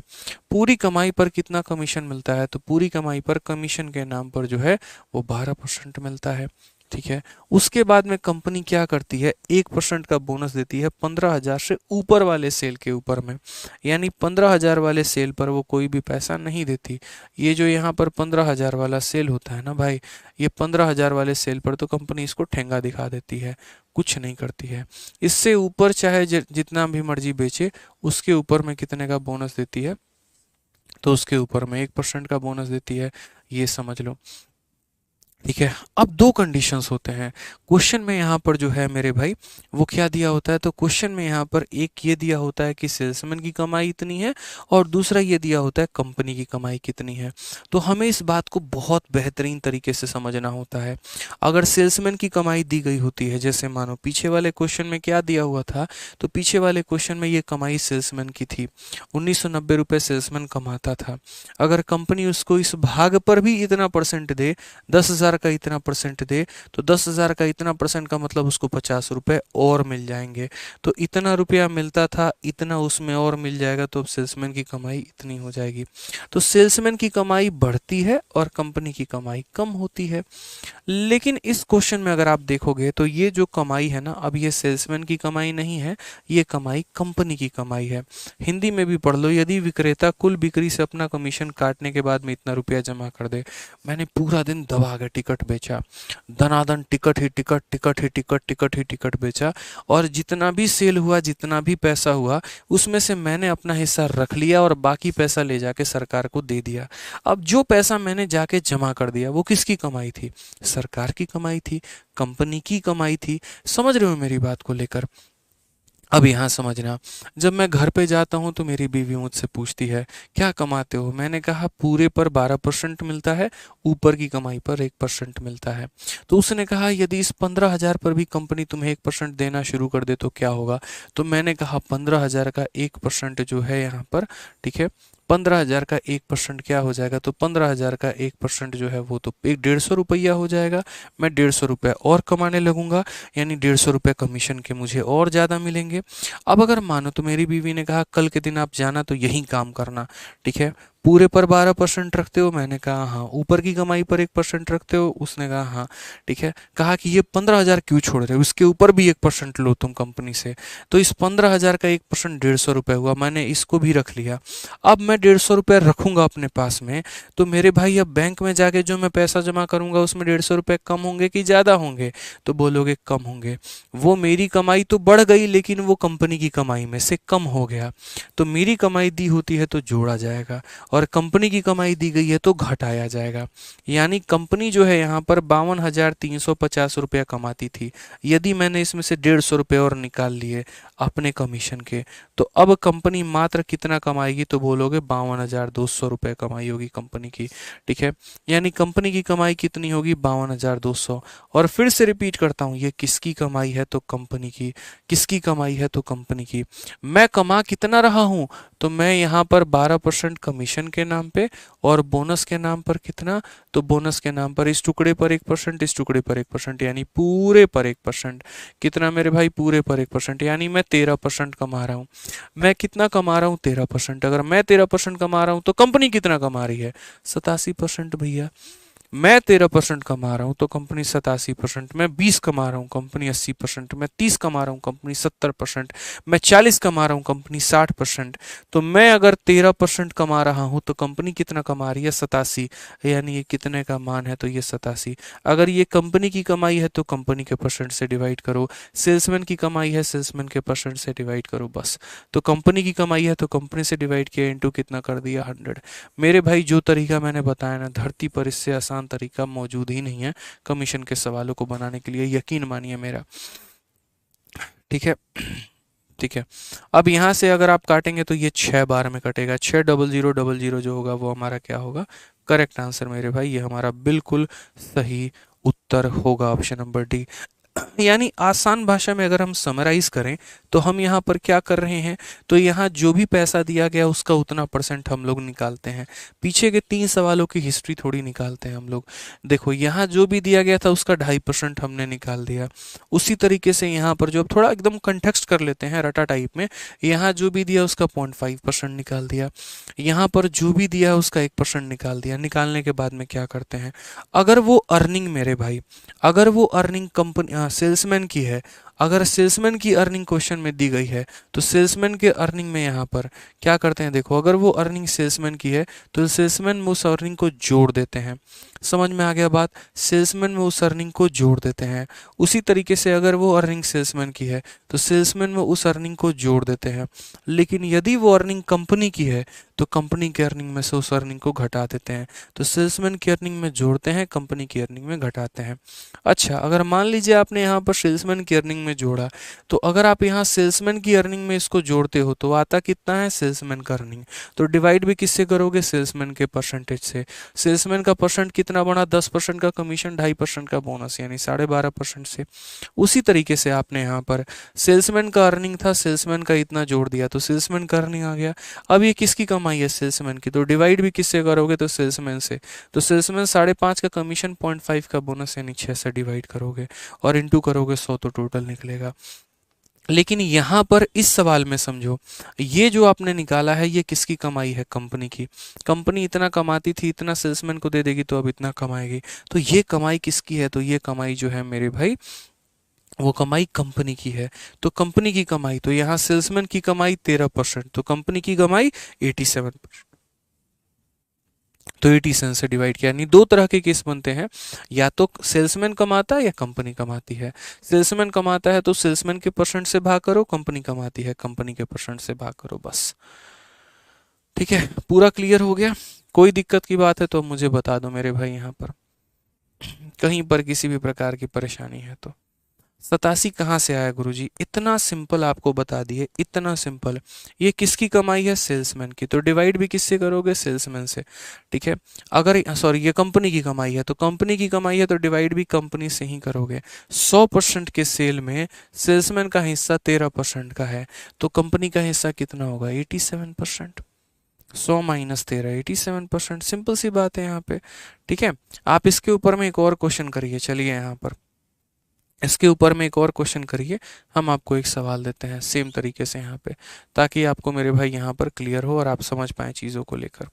पूरी कमाई पर कितना कमीशन मिलता है? तो पूरी कमाई पर कमीशन के नाम पर जो है वो 12% मिलता है। ठीक है। उसके बाद में कंपनी क्या करती है, 1% का बोनस देती है 15,000 से ऊपर वाले सेल के ऊपर में। यानी 15,000 वाले सेल पर वो कोई भी पैसा नहीं देती। ये जो यहाँ पर 15,000 वाला सेल होता है ना भाई, ये 15,000 वाले सेल पर तो कंपनी इसको ठेंगा दिखा देती है, कुछ नहीं करती है। इससे ऊपर चाहे जितना भी मर्जी बेचे, उसके ऊपर में कितने का बोनस देती है, तो उसके ऊपर में 1% का बोनस देती है, ये समझ लो। ठीक है। अब दो कंडीशंस होते हैं क्वेश्चन में यहाँ पर जो है मेरे भाई, वो क्या दिया होता है, तो क्वेश्चन में यहाँ पर एक ये दिया होता है कि सेल्समैन की कमाई इतनी है, और दूसरा ये दिया होता है कंपनी की कमाई कितनी है। तो हमें इस बात को बहुत बेहतरीन तरीके से समझना होता है। अगर सेल्समैन की कमाई दी गई होती है, जैसे मानो पीछे वाले क्वेश्चन में क्या दिया हुआ था, तो पीछे वाले क्वेश्चन में ये कमाई सेल्समैन की थी, 1990 रुपये सेल्समैन कमाता था। अगर कंपनी उसको इस भाग पर भी इतना परसेंट दे, 10,000 का इतना परसेंट दे, तो 10,000 का इतना परसेंट का मतलब उसको 50 रुपए और मिल जाएंगे। तो इतना रुपया मिलता था, इतना उसमें और मिल जाएगा, तो अब सेल्समैन की कमाई इतनी हो जाएगी। तो सेल्समैन की कमाई बढ़ती है और कंपनी की कमाई कम होती है। लेकिन इस क्वेश्चन में अगर आप देखोगे तो ये जो कमाई है ना, अब ये सेल्समैन की कमाई नहीं है, ये कमाई कंपनी की कमाई है। हिंदी में भी पढ़ लो, यदि विक्रेता कुल बिक्री से अपना कमीशन काटने के बाद में इतना रुपया जमा कर दे। मैंने पूरा दिन दबा के टिकट बेचा, धनाधन टिकट ही टिकट, टिकट ही टिकट, टिकट ही टिकट बेचा, और जितना भी सेल हुआ, जितना भी पैसा हुआ, उसमें से मैंने अपना हिस्सा रख लिया और बाकी पैसा ले जाके सरकार को दे दिया। अब जो पैसा मैंने जाके जमा कर दिया, वो किसकी कमाई थी, सरकार की कमाई थी, कंपनी की कमाई थी। समझ रहे हो मेरी बात को लेकर। अब यहाँ समझना, जब मैं घर पे जाता हूँ तो मेरी बीवी मुझसे पूछती है क्या कमाते हो, मैंने कहा पूरे पर 12% मिलता है, ऊपर की कमाई पर 1% मिलता है। तो उसने कहा यदि इस 15,000 पर भी कंपनी तुम्हें 1% देना शुरू कर दे तो क्या होगा। तो मैंने कहा 15,000 का 1% जो है यहाँ पर, ठीक है, 15,000 का 1% क्या हो जाएगा, तो 15,000 का 1% जो है वो तो 150 रुपया हो जाएगा। मैं 150 रुपया और कमाने लगूंगा, यानी 150 रुपये कमीशन के मुझे और ज़्यादा मिलेंगे। अब अगर मानो तो मेरी बीवी ने कहा कल के दिन आप जाना तो यही काम करना, ठीक है, पूरे पर 12% रखते हो, मैंने कहा हाँ। ऊपर की कमाई पर 1% रखते हो, उसने कहा हाँ। ठीक है। कहा कि ये 15,000 क्यों छोड़ रहे हो, इसके ऊपर भी 1% लो तुम कंपनी से। तो इस 15,000 का 1% 150 रुपये हुआ, मैंने इसको भी रख लिया। अब मैं 150 रुपये रखूंगा अपने पास में, तो मेरे भाई अब बैंक में जाके जो मैं पैसा जमा करूंगा उसमें 150 रुपये कम होंगे कि ज़्यादा होंगे, तो बोलोगे कम होंगे। वो मेरी कमाई तो बढ़ गई, लेकिन वो कंपनी की कमाई में से कम हो गया। तो मेरी कमाई दी होती है तो जोड़ा जाएगा, और कंपनी की कमाई दी गई है तो घटाया जाएगा। यानी कंपनी जो है यहाँ पर 52,350 रुपया कमाती थी, यदि मैंने इसमें से 150 रुपये और निकाल लिए अपने कमीशन के, तो अब कंपनी मात्र कितना कमाएगी, तो बोलोगे 52,200 रुपये कमाई होगी कंपनी की। ठीक है। यानी कंपनी की कमाई कितनी होगी, 52,200। और फिर से रिपीट करता हूँ, ये किसकी कमाई है, तो कंपनी की। किसकी कमाई है, तो कंपनी की। मैं कमा कितना रहा हूँ, तो मैं यहाँ पर 12% कमीशन के नाम पे, और बोनस के नाम पर कितना, तो बोनस के नाम पर इस टुकड़े पर 1%, इस टुकड़े पर 1%, यानी पूरे पर 1%। कितना मेरे भाई, पूरे पर 1%, यानी मैं 13% कमा रहा हूँ। मैं कितना कमा रहा हूँ, 13%। अगर मैं 13% कमा रहा हूँ तो कंपनी कितना कमा रही है, 87% भैया। मैं 13% कमा रहा हूँ तो कंपनी 87%, मैं 20 कमा रहा हूँ कंपनी 80%, मैं 30 कमा रहा हूँ कंपनी 70%, मैं 40 कमा रहा हूँ कंपनी 60%। तो मैं अगर 13% कमा रहा हूँ तो कंपनी कितना कमा रही है, 87। यानी ये कितने का मान है, तो ये 87। अगर ये कंपनी की कमाई है तो कंपनी के परसेंट से डिवाइड करो, सेल्समैन की कमाई है सेल्समैन के परसेंट से डिवाइड करो, बस। तो कंपनी की कमाई है तो कंपनी से डिवाइड किया, इंटू कितना कर दिया, 100। मेरे भाई जो तरीका मैंने बताया ना, धरती पर इससे आसान तरीका मौजूद ही नहीं है कमीशन के सवालों को बनाने के लिए, यकीन मानिए मेरा। ठीक है। ठीक है। अब यहां से अगर आप काटेंगे तो ये 6 बार में कटेगा, 60000 जो होगा वो हमारा क्या होगा, करेक्ट आंसर मेरे भाई, ये हमारा बिल्कुल सही उत्तर होगा, ऑप्शन नंबर डी। यानी आसान भाषा में अगर हम समराइज करें तो हम यहाँ पर क्या कर रहे हैं, तो यहाँ जो भी पैसा दिया गया उसका उतना परसेंट हम लोग निकालते हैं। पीछे के 3 सवालों की हिस्ट्री थोड़ी निकालते हैं हम लोग। देखो यहाँ जो भी दिया गया था उसका 2.5% हमने निकाल दिया। उसी तरीके से यहाँ पर जो अब थोड़ा एकदम कंटेक्स्ट कर लेते हैं रटा टाइप में, यहाँ जो भी दिया उसका 0.5% निकाल दिया, यहाँ पर जो भी दिया उसका 1% निकाल दिया। निकालने के बाद में क्या करते हैं, अगर वो अर्निंग मेरे भाई, अगर वो अर्निंग कंपनी सेल्समैन की है, अगर सेल्समैन की अर्निंग क्वेश्चन में दी गई है तो सेल्समैन के अर्निंग में यहाँ पर क्या करते हैं, देखो अगर वो अर्निंग सेल्समैन की है तो सेल्समैन में उस अर्निंग को जोड़ देते हैं। समझ में आ गया बात, सेल्समैन में उस अर्निंग को जोड़ देते हैं। उसी तरीके से अगर वो अर्निंग सेल्समैन की है तो सेल्समैन में उस अर्निंग को जोड़ देते हैं। लेकिन यदि वो अर्निंग कंपनी की है तो कंपनी के अर्निंग में से उस अर्निंग को घटा देते हैं। तो सेल्समैन की अर्निंग में जोड़ते हैं, कंपनी की अर्निंग में घटाते हैं। अच्छा, अगर मान लीजिए आपने यहाँ पर सेल्समैन की अर्निंग में जोड़ा, तो अगर आप यहाँ सेल्समैन की अर्निंग में इसको जोड़ते हो तो आता कितना है, सेल्समैन का अर्निंग। तो डिवाइड भी किससे करोगे, सेल्समैन के परसेंटेज से। सेल्समैन का परसेंट कितना बना, 10% का कमीशन, 2.5% का बोनस, यानी 12.5% से। उसी तरीके से आपने यहाँ पर सेल्समैन का अर्निंग था, सेल्समैन का इतना जोड़ दिया तो सेल्समैन का अर्निंग आ गया। अब ये किसकी कमाई है, सेल्समैन की, तो डिवाइड भी किससे करोगे, तो सेल्समैन से। तो सेल्समैन 5.5 का कमीशन, 0.5 का बोनस, यानी 6 से डिवाइड करोगे और इंटू करोगे 100 तो टोटल निकलेगा। लेकिन यहाँ पर इस सवाल में समझो, ये जो आपने निकाला है ये किसकी कमाई है, कंपनी की। कंपनी इतना कमाती थी, इतना सेल्समैन को दे देगी तो अब इतना कमाएगी। तो ये कमाई किसकी है, तो ये कमाई जो है मेरे भाई वो कमाई कंपनी की है। तो कंपनी की कमाई, तो यहाँ सेल्समैन की कमाई 13%, तो कंपनी की कमाई 87%। तो 87 से डिवाइड किया, यानी दो तरह के केस बनते हैं, या तो सेल्समैन कमाता है या कंपनी कमाती है। सेल्समैन कमाता है तो सेल्समैन के परसेंट से भाग करो, कंपनी कमाती है कंपनी के परसेंट से भाग करो, बस। ठीक है, पूरा क्लियर हो गया। कोई दिक्कत की बात है तो मुझे बता दो मेरे भाई, यहाँ पर कहीं पर किसी भी प्रकार की परेशानी है तो। 87 कहाँ से आया गुरुजी, इतना सिंपल आपको बता दिए, इतना सिंपल। ये किसकी कमाई है, सेल्समैन की, तो डिवाइड भी किससे करोगे, सेल्समैन से। ठीक है, अगर सॉरी ये कंपनी की कमाई है तो कंपनी की कमाई है तो डिवाइड भी कंपनी से ही करोगे। 100% के सेल में सेल्समैन का हिस्सा 13% का है, तो कंपनी का हिस्सा कितना होगा, 87%। 100 माइनस 13, 87%। सिंपल सी बात है यहाँ पे। ठीक है, आप इसके ऊपर में एक और क्वेश्चन करिए, चलिए यहाँ पर इसके ऊपर में एक और क्वेश्चन करिए। हम आपको एक सवाल देते हैं सेम तरीके से यहाँ पे, ताकि आपको मेरे भाई यहाँ पर क्लियर हो और आप समझ पाएँ चीज़ों को लेकर।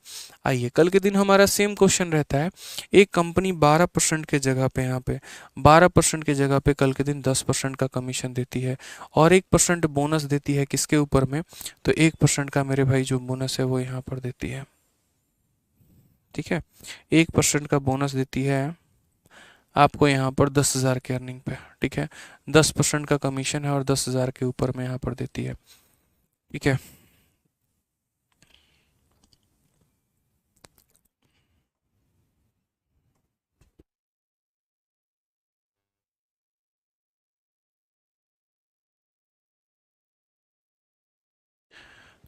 आइए, कल के दिन हमारा सेम क्वेश्चन रहता है। एक कंपनी 12% के जगह पे, यहाँ पे 12% के जगह पे कल के दिन 10% का कमीशन देती है और 1% बोनस देती है। किसके ऊपर में, तो 1% का मेरे भाई जो बोनस है वो यहाँ पर देती है। ठीक है, 1% का बोनस देती है आपको यहाँ पर 10,000 के अर्निंग पे। ठीक है, 10% का कमीशन है और 10,000 के ऊपर में यहाँ पर देती है। ठीक है,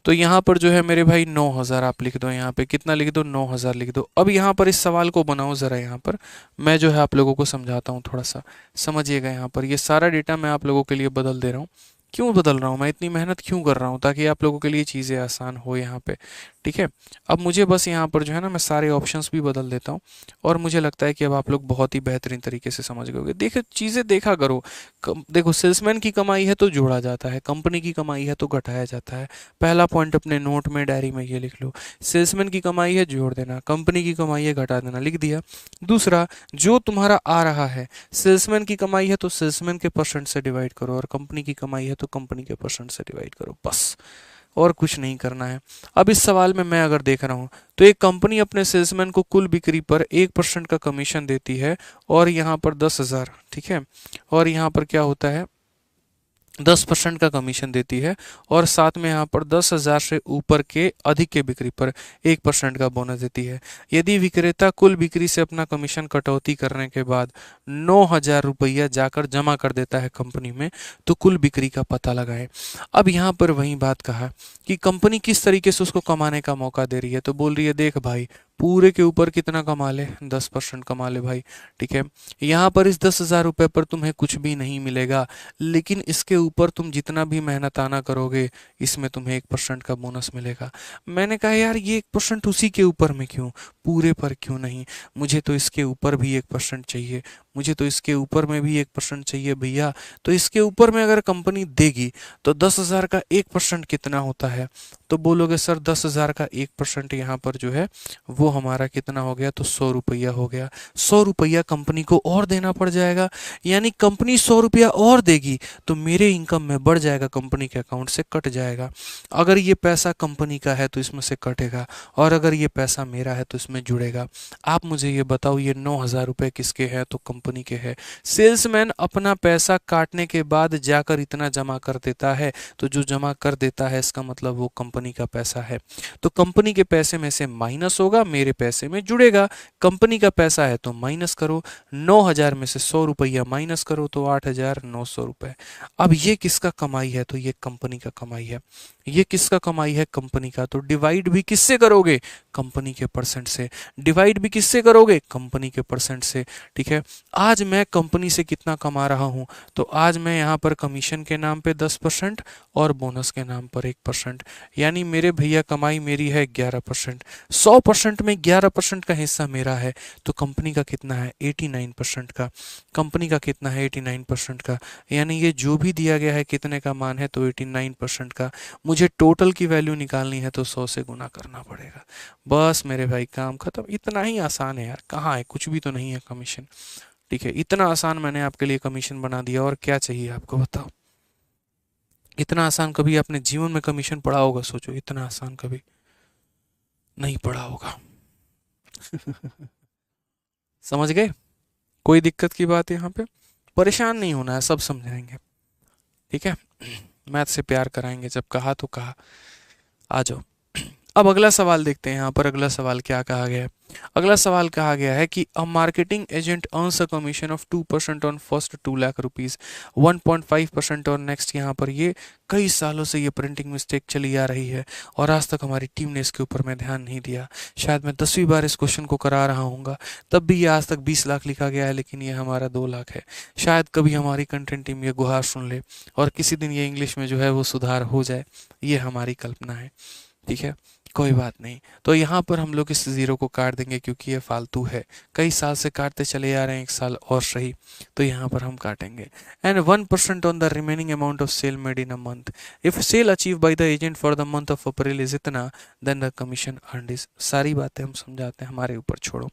तो यहाँ पर जो है मेरे भाई 9,000 आप लिख दो, यहाँ पे कितना लिख दो, 9,000 लिख दो। अब यहाँ पर इस सवाल को बनाओ ज़रा, यहाँ पर मैं जो है आप लोगों को समझाता हूँ, थोड़ा सा समझिएगा। यहाँ पर ये सारा डेटा मैं आप लोगों के लिए बदल दे रहा हूँ। क्यों बदल रहा हूँ, मैं इतनी मेहनत क्यों कर रहा हूँ, ताकि आप लोगों के लिए चीज़ें आसान हो यहाँ पे। ठीक है, अब मुझे बस यहाँ पर जो है ना मैं सारे ऑप्शंस भी बदल देता हूँ और मुझे लगता है कि अब आप लोग बहुत ही बेहतरीन तरीके से समझ गए। देखो चीज़ें देखा करो। देखो सेल्समैन की कमाई है तो जोड़ा जाता है, कंपनी की कमाई है तो घटाया जाता है। पहला पॉइंट अपने नोट में डायरी में ये लिख लो, सेल्समैन की कमाई है जोड़ देना, कंपनी की कमाई है घटा देना, लिख दिया। दूसरा, जो तुम्हारा आ रहा है, सेल्समैन की कमाई है तो सेल्समैन के परसेंट से डिवाइड करो और कंपनी की कमाई है तो कंपनी के परसेंट से डिवाइड करो, बस, और कुछ नहीं करना है। अब इस सवाल में मैं अगर देख रहा हूँ तो एक कंपनी अपने सेल्समैन को कुल बिक्री पर 1% का कमीशन देती है और यहाँ पर 10,000। ठीक है, और यहाँ पर क्या होता है, 10% का कमीशन देती है और साथ में यहाँ पर 10,000 से ऊपर के अधिक के बिक्री पर 1% का बोनस देती है। यदि विक्रेता कुल बिक्री से अपना कमीशन कटौती करने के बाद 9,000 रुपया जाकर जमा कर देता है कंपनी में, तो कुल बिक्री का पता लगाएं। अब यहाँ पर वही बात कहा कि कंपनी किस तरीके से उसको कमाने का मौका दे रही है, तो बोल रही है देख भाई पूरे के ऊपर कितना कमा ले, 10% कमा ले भाई। ठीक है, यहाँ पर इस 10,000 रुपये पर तुम्हें कुछ भी नहीं मिलेगा, लेकिन इसके ऊपर तुम जितना भी मेहनताना करोगे इसमें तुम्हें 1% का बोनस मिलेगा। मैंने कहा यार ये 1% उसी के ऊपर में क्यों, पूरे पर क्यों नहीं, मुझे तो इसके ऊपर भी 1% चाहिए, मुझे तो इसके ऊपर में भी 1% चाहिए भैया। तो इसके ऊपर में अगर कंपनी देगी तो 10,000 का 1% कितना होता है, तो बोलोगे सर 10,000 का 1% यहाँ पर जो है वो हमारा कितना हो गया, तो 100 रुपया हो गया। 100 रुपया कंपनी को और देना पड़ जाएगा, यानी कंपनी 100 रुपया और देगी तो मेरे इनकम में बढ़ जाएगा, कंपनी के अकाउंट से कट जाएगा। अगर ये पैसा कंपनी का है तो इसमें से कटेगा, और अगर ये पैसा मेरा है तो इसमें जुड़ेगा। आप मुझे ये बताओ ये 9,000 रुपये किसके हैं, तो कंपनी के हैं। सेल्समैन अपना पैसा काटने के बाद जाकर इतना जमा कर देता है, तो जो जमा कर देता है इसका मतलब वो कंपनी का पैसा है, तो कंपनी के पैसे में से माइनस होगा, मेरे पैसे में जुड़ेगा। कंपनी का पैसा है तो माइनस करो, 9,000 में से 100 रुपया माइनस करो तो 8,900 रुपये। अब ये किसका कमाई है, तो ये कंपनी का कमाई है। ये किसका कमाई है, कंपनी का। तो डिवाइड भी किससे करोगे, कंपनी के परसेंट से। डिवाइड भी किससे करोगे, कंपनी के परसेंट से। ठीक है, आज मैं कंपनी से कितना कमा रहा हूं, तो आज मैं यहाँ पर कमीशन के नाम पे 10% और बोनस के नाम पर 1%, यानी मेरे भैया कमाई मेरी है 11%। 100% में 11% का हिस्सा मेरा है, तो कंपनी का कितना है, 89% का। कंपनी का कितना है, 89% का, यानी ये जो भी दिया गया है कितने का मान है, तो 89% का। मुझे टोटल की वैल्यू निकालनी है तो 100 से गुना करना पड़ेगा। बस मेरे भाई काम खत्म। इतना ही आसान है यार, कहाँ है, कुछ भी तो नहीं है कमीशन। ठीक है, इतना आसान मैंने आपके लिए कमीशन बना दिया, और क्या चाहिए आपको बताओ। इतना आसान कभी आपने जीवन में कमीशन पढ़ा होगा, सोचो, इतना आसान कभी नहीं पढ़ा होगा। समझ गए, कोई दिक्कत की बात है यहाँ पे, परेशान नहीं होना है, सब समझाएंगे। ठीक है, मैथ से प्यार कराएंगे, जब कहा तो कहा। आ जाओ, अब अगला सवाल देखते हैं। यहाँ पर अगला सवाल क्या कहा गया है। अगला सवाल कहा गया है कि a marketing agent earns a commission of 2% on first 2 lakh rupees, 1.5% और नेक्स्ट। यहाँ पर ये कई सालों से ये प्रिंटिंग मिस्टेक चली आ रही है, और आज तक हमारी टीम ने इसके ऊपर में ध्यान नहीं दिया। शायद मैं 10वीं बार इस क्वेश्चन को करा रहा हूँ, तब भी ये आज तक 20 लाख लिखा गया है, लेकिन ये हमारा 2 लाख है। शायद कभी हमारी कंटेंट टीम ये गुहार सुन ले, और किसी दिन ये इंग्लिश में जो है वो सुधार हो जाए, ये हमारी कल्पना है। ठीक है, कोई बात नहीं। तो यहाँ पर हम लोग इस ज़ीरो को काट देंगे, क्योंकि ये फालतू है, कई साल से काटते चले आ रहे हैं, एक साल और सही, तो यहाँ पर हम काटेंगे। And 1% on the remaining amount of sale made in a month, if sale achieve by the agent for the month of April is इतना, then the commission earned is. सारी बातें हम समझाते हैं, हमारे ऊपर छोड़ो।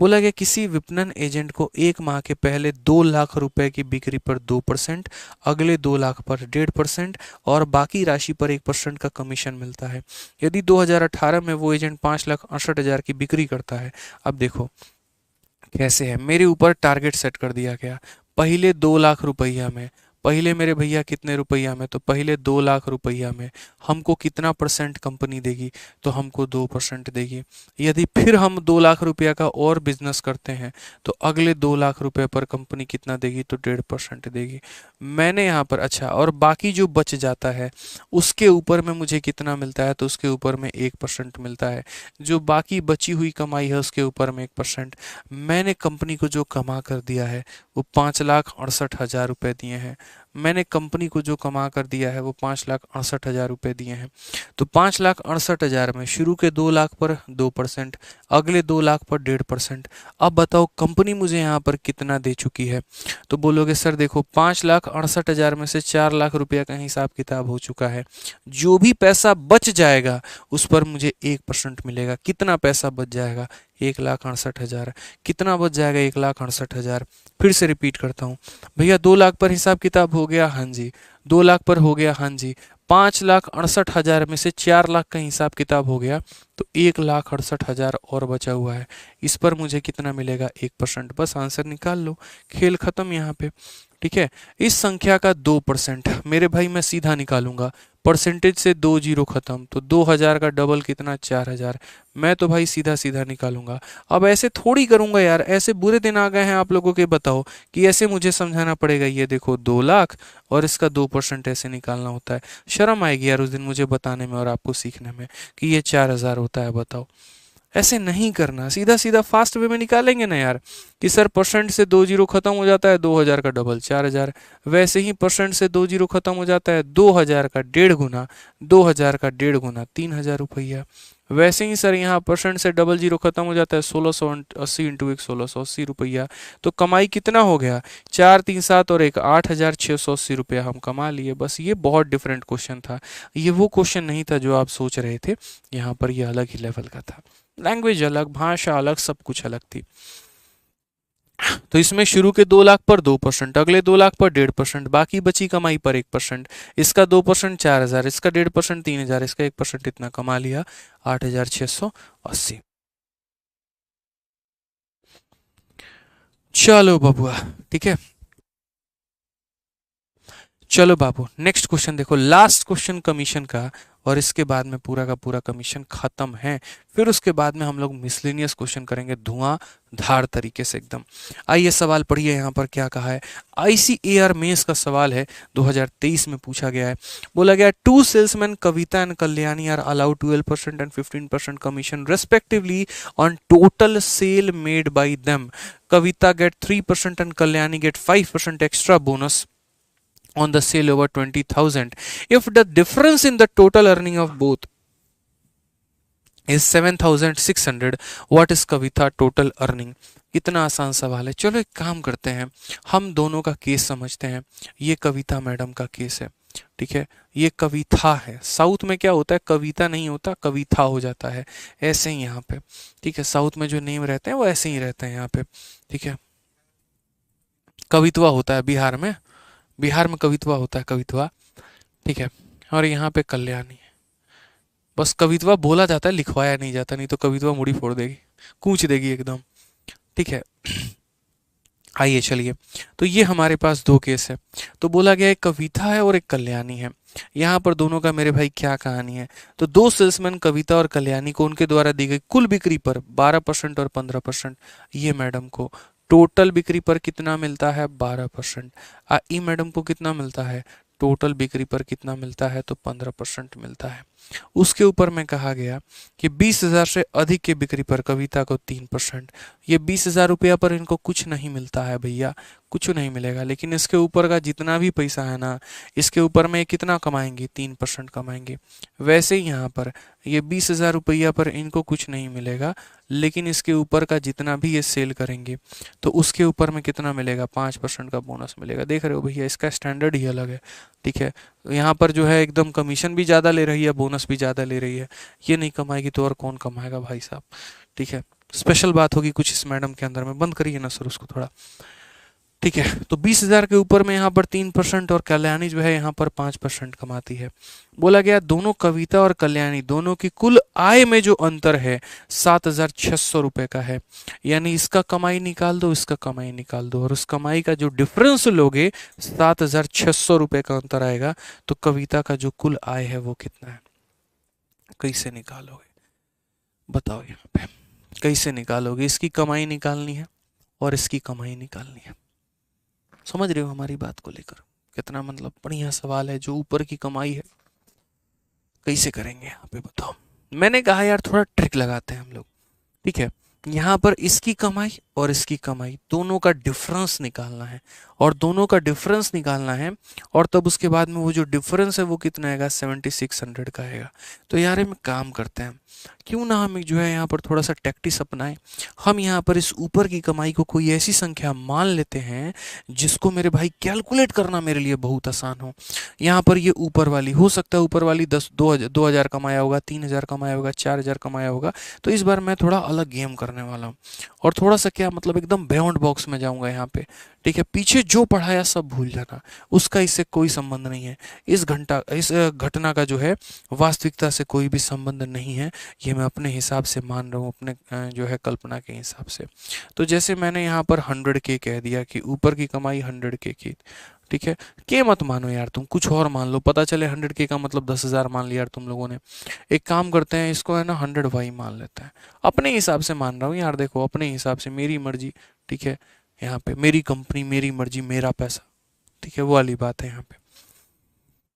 बोला गया किसी विपणन एजेंट को एक माह के पहले 2 लाख रुपए की बिक्री पर 2%, अगले 2 लाख पर 1.5% और बाकी राशि पर 1% का कमीशन मिलता है। यदि 2018 में वो एजेंट 5,68,000 की बिक्री करता है। अब देखो कैसे है, मेरे ऊपर टारगेट सेट कर दिया गया, पहले 2 लाख रुपया में, पहले मेरे भैया कितने रुपया में, तो पहले 2 लाख रुपया में हमको कितना परसेंट कंपनी देगी, तो हमको 2% देगी। यदि फिर हम 2 लाख रुपया का और बिजनेस करते हैं तो अगले 2 लाख रुपए पर कंपनी कितना देगी, तो 1.5% देगी। मैंने यहाँ पर अच्छा, और बाकी जो बच जाता है उसके ऊपर में मुझे कितना मिलता है, तो उसके ऊपर में 1% मिलता है। जो बाकी बची हुई कमाई है उसके ऊपर में 1%। मैंने कंपनी को जो कमा कर दिया है वो 5,68,000 रुपये दिए हैं। मैंने कंपनी को जो कमा कर दिया है वो 5,68,000 रुपये दिए हैं। तो 5,68,000 में शुरू के 2 लाख पर 2%, अगले 2 लाख पर 1.5%। अब बताओ कंपनी मुझे यहाँ पर कितना दे चुकी है, तो बोलोगे सर देखो 5,68,000 में से 4 लाख रुपया का हिसाब किताब हो चुका है। जो भी पैसा बच जाएगा उस पर मुझे 1% मिलेगा। कितना पैसा बच जाएगा, 1,68,000। कितना बच जाएगा, 1,68,000। फिर से रिपीट करता हूँ भैया, 2 लाख पर हिसाब किताब हो गया, हाँ जी। 2 लाख पर हो गया, हाँ जी। 5,68,000 में से 4 लाख का हिसाब किताब हो गया, तो 1,68,000 और बचा हुआ है। इस पर मुझे कितना मिलेगा, 1%। बस आंसर निकाल लो, खेल खत्म यहाँ पे। ठीक है, इस संख्या का 2%, मेरे भाई मैं सीधा निकालूंगा, परसेंटेज से 2 जीरो खत्म, तो 2,000 का डबल कितना, 4,000। मैं तो भाई सीधा सीधा निकालूंगा। अब ऐसे थोड़ी करूंगा यार, ऐसे बुरे दिन आ गए हैं आप लोगों के, बताओ कि ऐसे मुझे समझाना पड़ेगा। ये देखो 2 लाख और इसका 2% ऐसे निकालना होता है। शर्म आएगी यार उस दिन मुझे बताने में और आपको सीखने में कि ये 4,000 होता है, बताओ। ऐसे नहीं करना, सीधा सीधा फास्ट वे में निकालेंगे ना यार कि सर परसेंट से 2 जीरो खत्म हो जाता है 2000 का डबल 4000, वैसे ही परसेंट से 2 जीरो खत्म हो जाता है 2000 का 1.5 गुना, 2000 का 1.5 गुना 3000 रुपया। वैसे ही सर यहाँ परसेंट से डबल जीरो खत्म हो जाता है 1680 इंटू एक 1680 रुपया। तो कमाई कितना हो गया, 4 3 7 और एक 8680 रुपया हम कमा लिए। बस ये बहुत डिफरेंट क्वेश्चन था, ये वो क्वेश्चन नहीं था जो आप सोच रहे थे। यहाँ पर ये अलग ही लेवल का था, लैंग्वेज अलग, भाषा अलग, सब कुछ अलग थी। तो इसमें शुरू के 2 लाख पर 2%, अगले 2 लाख पर 1.5%, बाकी बची कमाई पर 1%, इसका 2% 4000, इसका 1.5% 3000, इसका 1% इतना कमा लिया 8680। चलो बबुआ, ठीक है, चलो बाबू नेक्स्ट क्वेश्चन देखो, लास्ट क्वेश्चन कमीशन का, और इसके बाद में पूरा का पूरा कमीशन खत्म है। फिर उसके बाद में हम लोग मिसलेनियस क्वेश्चन करेंगे धुआंधार तरीके से एकदम। आइए सवाल पढ़िए, यहाँ पर क्या कहा है। आईसीएआर मेंस का सवाल है, 2023 में पूछा गया है। बोला गया to salesman Kavita and Kalyani are allowed 12% and 15% commission respectively on total sale made by them. Kavita get 3% and Kalyani get 5% extra bonus on the sale over 20,000 if the difference in the total earning of both is 7,600, what is Kavita total earning। कितना आसान सवाल है। चलो एक काम करते हैं, हम दोनों का केस समझते हैं। ये कविता मैडम का केस है, ठीक है, ये कविता है। साउथ में क्या होता है, कविता नहीं होता, कविता हो जाता है, ऐसे ही यहाँ पे, ठीक है। साउथ में जो नेम रहते हैं वो ऐसे ही रहते हैं यहाँ पे, ठीक है। कवित्वा होता है बिहार में, बिहार में कवित्वा होता है, कवित्वा, ठीक है। और यहाँ पे कल्याणी है। बस कवित्वा बोला जाता है, लिखवाया नहीं जाता, नहीं तो कवित्वा मुड़ी फोड़ देगी, कूच देगी एकदम, ठीक है। आइए चलिए, तो ये हमारे पास दो केस है। तो बोला गया एक कविता है और एक कल्याणी है। यहाँ पर दोनों का मेरे भाई क्या कहानी है। तो दो सेल्समैन कविता और कल्याणी को उनके द्वारा दी गई कुल बिक्री पर 12% और 15%, ये मैडम को टोटल बिक्री पर कितना मिलता है 12%। ई मैडम को कितना मिलता है, टोटल बिक्री पर कितना मिलता है, तो 15% मिलता है। उसके ऊपर में कहा गया कि 20,000 से अधिक की बिक्री पर कविता को 3%। ये 20,000 रुपया पर इनको कुछ नहीं मिलता है भैया, कुछ नहीं मिलेगा। लेकिन इसके ऊपर का जितना भी पैसा है ना, इसके ऊपर में कितना कमाएंगे, 3% कमाएंगे। वैसे ही यहाँ पर ये 20,000 रुपया पर इनको कुछ नहीं मिलेगा, लेकिन इसके ऊपर का जितना भी ये सेल करेंगे तो उसके ऊपर में कितना मिलेगा, 5% का बोनस मिलेगा। देख रहे हो भैया, इसका स्टैंडर्ड ही अलग है, ठीक है। यहाँ पर जो है एकदम कमीशन भी ज़्यादा ले रही है, बोनस भी ज़्यादा ले रही है। ये नहीं कमाएगी तो और कौन कमाएगा भाई साहब, ठीक है। स्पेशल बात होगी कुछ इस मैडम के अंदर में। बंद करिए ना सर उसको थोड़ा, ठीक है। तो 20,000 के ऊपर में यहाँ पर 3% और कल्याणी जो है यहाँ पर 5% कमाती है। बोला गया दोनों कविता और कल्याणी दोनों की कुल आय में जो अंतर है 7,600 रुपये का है। यानी इसका कमाई निकाल दो, इसका कमाई निकाल दो, और उस कमाई का जो डिफरेंस लोगे 7,600 रुपये का अंतर आएगा। तो कविता का जो कुल आय है वो कितना है, कैसे निकालोगे बताओ। यहाँ पे कैसे निकालोगे, इसकी कमाई निकालनी है और इसकी कमाई निकालनी है। समझ रहे हो हमारी बात को लेकर, कितना मतलब बढ़िया सवाल है। जो ऊपर की कमाई है कैसे करेंगे यहाँ पे बताओ। मैंने कहा यार थोड़ा ट्रिक लगाते हैं हम लोग, ठीक है। यहाँ पर इसकी कमाई और इसकी कमाई दोनों का डिफरेंस निकालना है, और दोनों का डिफरेंस निकालना है, और तब उसके बाद में वो जो डिफरेंस है वो कितना आएगा, 7,600 का आएगा। तो यार हम काम करते हैं, क्यों ना हम जो है यहाँ पर थोड़ा सा टैक्टिस अपनाएं। हम यहाँ पर इस ऊपर की कमाई को कोई ऐसी संख्या मान लेते हैं जिसको मेरे भाई कैलकुलेट करना मेरे लिए बहुत आसान हो। यहाँ पर ये ऊपर वाली हो सकता है, ऊपर वाली 2,000 कमाया होगा, 3,000 कमाया होगा, 4,000 कमाया होगा। तो इस बार मैं थोड़ा अलग गेम करने वाला हूँ, और थोड़ा सा क्या मतलब एकदम बियॉन्ड बॉक्स में जाऊंगा यहाँ पे, ठीक है। पीछे जो पढ़ाया सब भूल जाना, उसका इससे कोई संबंध नहीं है। इस घटना का जो है वास्तविकता से कोई भी संबंध नहीं है। ये मैं अपने हिसाब से मान रहा हूँ, अपने जो है कल्पना के हिसाब से। तो जैसे मैंने यहाँ पर 100K कह दिया कि ऊपर की कमाई 100K की, ठीक है। के मत मानो यार, तुम कुछ और मान लो, पता चले 100K का मतलब 10,000 मान लिया यार तुम लोगों ने। एक काम करते हैं, इसको है ना 100Y मान लेते हैं। अपने हिसाब से मान रहा हूँ यार, देखो अपने हिसाब से, मेरी मर्जी, ठीक है। यहाँ पे मेरी कंपनी, मेरी मर्जी, मेरा पैसा, ठीक है, वो वाली बात है यहाँ पे,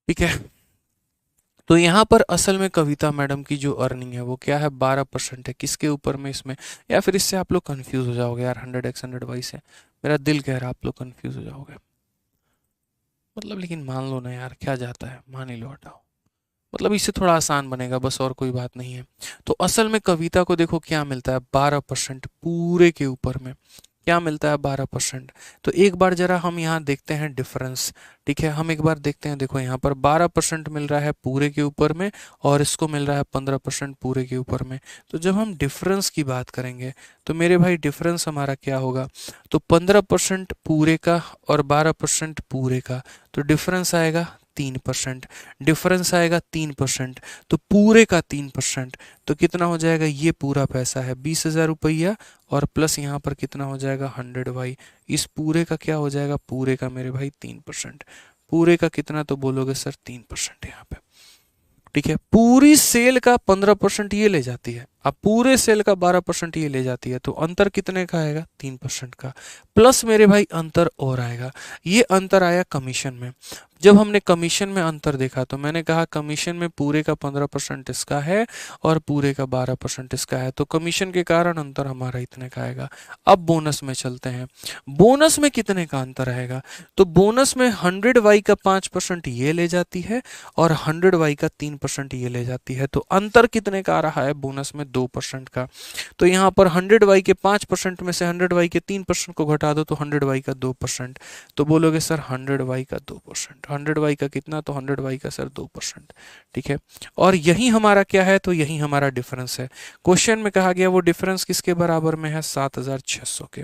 ठीक है। तो यहाँ पर असल में कविता मैडम की जो अर्निंग है वो क्या है, 12% है। किसके ऊपर में इसमें, या फिर इससे आप लोग कंफ्यूज हो जाओगे यार, 100x 100y से, मेरा दिल कह रहा है आप लोग कंफ्यूज हो जाओगे, मतलब लेकिन मान लो ना यार, क्या जाता है, मान ही लो, हटाओ, मतलब इससे थोड़ा आसान बनेगा बस, और कोई बात नहीं है। तो असल में कविता को देखो क्या मिलता है, 12% पूरे के ऊपर में क्या मिलता है, 12%। तो एक बार जरा हम यहाँ देखते हैं डिफरेंस, ठीक है, हम एक बार देखते हैं, देखो यहाँ पर 12% मिल रहा है पूरे के ऊपर में, और इसको मिल रहा है 15% पूरे के ऊपर में। तो जब हम डिफरेंस की बात करेंगे तो मेरे भाई डिफरेंस हमारा क्या होगा, तो 15% पूरे का और 12% पूरे का, तो डिफरेंस आएगा 3%, डिफरेंस आएगा 3%, तो पूरे का 3%, तो कितना हो जाएगा, ये पूरा पैसा है 20,000 रुपया, और प्लस यहाँ पर कितना हो जाएगा 100 भाई, इस पूरे का क्या हो जाएगा, पूरे का मेरे भाई 3%, पूरे का कितना, तो बोलोगे सर 3% यहाँ पे, ठीक है। पूरी सेल का 15% ये ले जाती है, अब पूरे सेल का 12% ये ले जाती है, तो अंतर कितने का आएगा, 3% का, प्लस मेरे भाई अंतर और आएगा, ये अंतर आया कमीशन में। जब हमने कमीशन में अंतर देखा तो मैंने कहा कमीशन में पूरे का 15% इसका है और पूरे का 12% इसका है, तो कमीशन के कारण अंतर हमारा इतने का आएगा। अब बोनस में चलते हैं, बोनस में कितने का अंतर आएगा, तो बोनस में 100y का 5% ये ले जाती है और 100y का 3% ये ले जाती है, तो अंतर कितने का आ रहा है बोनस में, 2% का। तो यहाँ पर 100y के 5% में से 100y के 3% को घटा दो तो 100y का 2%, तो बोलोगे सर 100y का 2%, 100y का कितना, तो 100y का सर 2%, ठीक है। और यही हमारा क्या है, तो यही हमारा डिफरेंस है। क्वेश्चन में कहा गया वो डिफरेंस किसके बराबर में है, 7,600 के।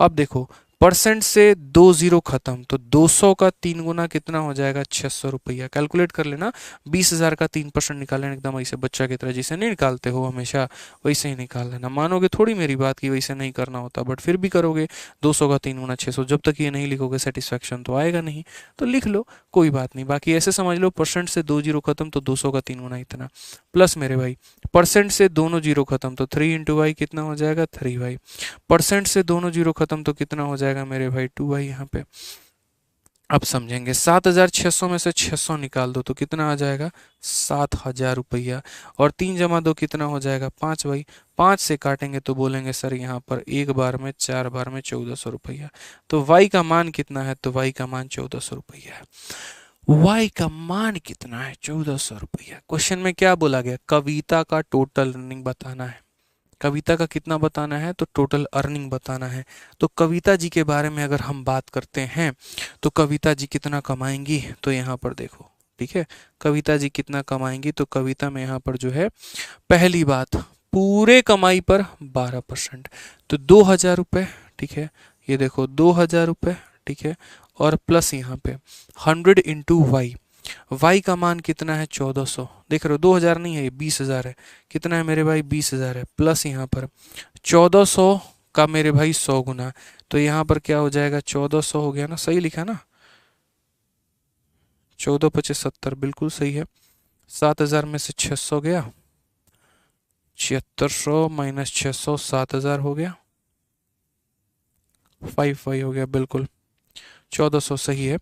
अब देखो परसेंट से 2 जीरो खत्म, तो 200 का 3 गुना कितना हो जाएगा, 600 रुपया, कैलकुलेट कर लेना। 20,000 का 3% निकालना, एकदम ऐसे बच्चा की तरह जैसे नहीं निकालते हो हमेशा, वैसे ही निकाल लेना। मानोगे थोड़ी मेरी बात की वैसे नहीं करना होता, बट फिर भी करोगे। 200 का 3 गुना 600, जब तक ये नहीं लिखोगे सेटिस्फेक्शन तो आएगा नहीं, तो लिख लो, कोई बात नहीं। बाकी ऐसे समझ लो, परसेंट से 2 जीरो खत्म तो 200 का 3 गुना इतना, प्लस मेरे भाई परसेंट से दोनों जीरो खत्म तो 3 इंटू वाई कितना हो जाएगा, 3y, परसेंट से दोनों जीरो खत्म तो कितना हो जाएगा मेरे भाई, 2y यहाँ पे। अब समझेंगे, 7,600 में से 600 निकाल दो तो कितना आ जाएगा, 7,000 रुपया, और 3 जमा 2 कितना हो जाएगा, 5y, 5 से काटेंगे तो बोलेंगे सर यहाँ पर एक बार में 4 बार में 1,400 रुपया, तो y का मान कितना है, तो y का मान 1,400 रुपया है। y का मान कितना है, 1,400 रुपया। क्वेश्चन में क्या बोला गया, कविता का टोटल अर्निंग बताना है, कविता का कितना बताना है, तो टोटल अर्निंग बताना है। तो कविता जी के बारे में अगर हम बात करते हैं तो कविता जी कितना कमाएंगी, तो यहाँ पर देखो, ठीक है, कविता जी कितना कमाएंगी, तो कविता में यहाँ पर जो है, पहली बात पूरे कमाई पर 12%, तो 2,000 रुपये, ठीक है, ये देखो 2,000 रुपये, ठीक है, और प्लस यहाँ पे 100 इंटू वाई, y का मान कितना है, 1,400, देख रहे हो 2,000 नहीं है, ये 20,000 है, कितना है मेरे भाई, 20,000 है, प्लस यहाँ पर 1,400 का मेरे भाई 100 गुना, तो यहाँ पर क्या हो जाएगा, 1,400 हो गया ना, सही लिखा ना, 14,75 बिल्कुल सही है। 7,000 में से 600 गया, 7,600 माइनस 600, 7,000 हो गया, 5 हो गया, बिल्कुल 1,400 सही है।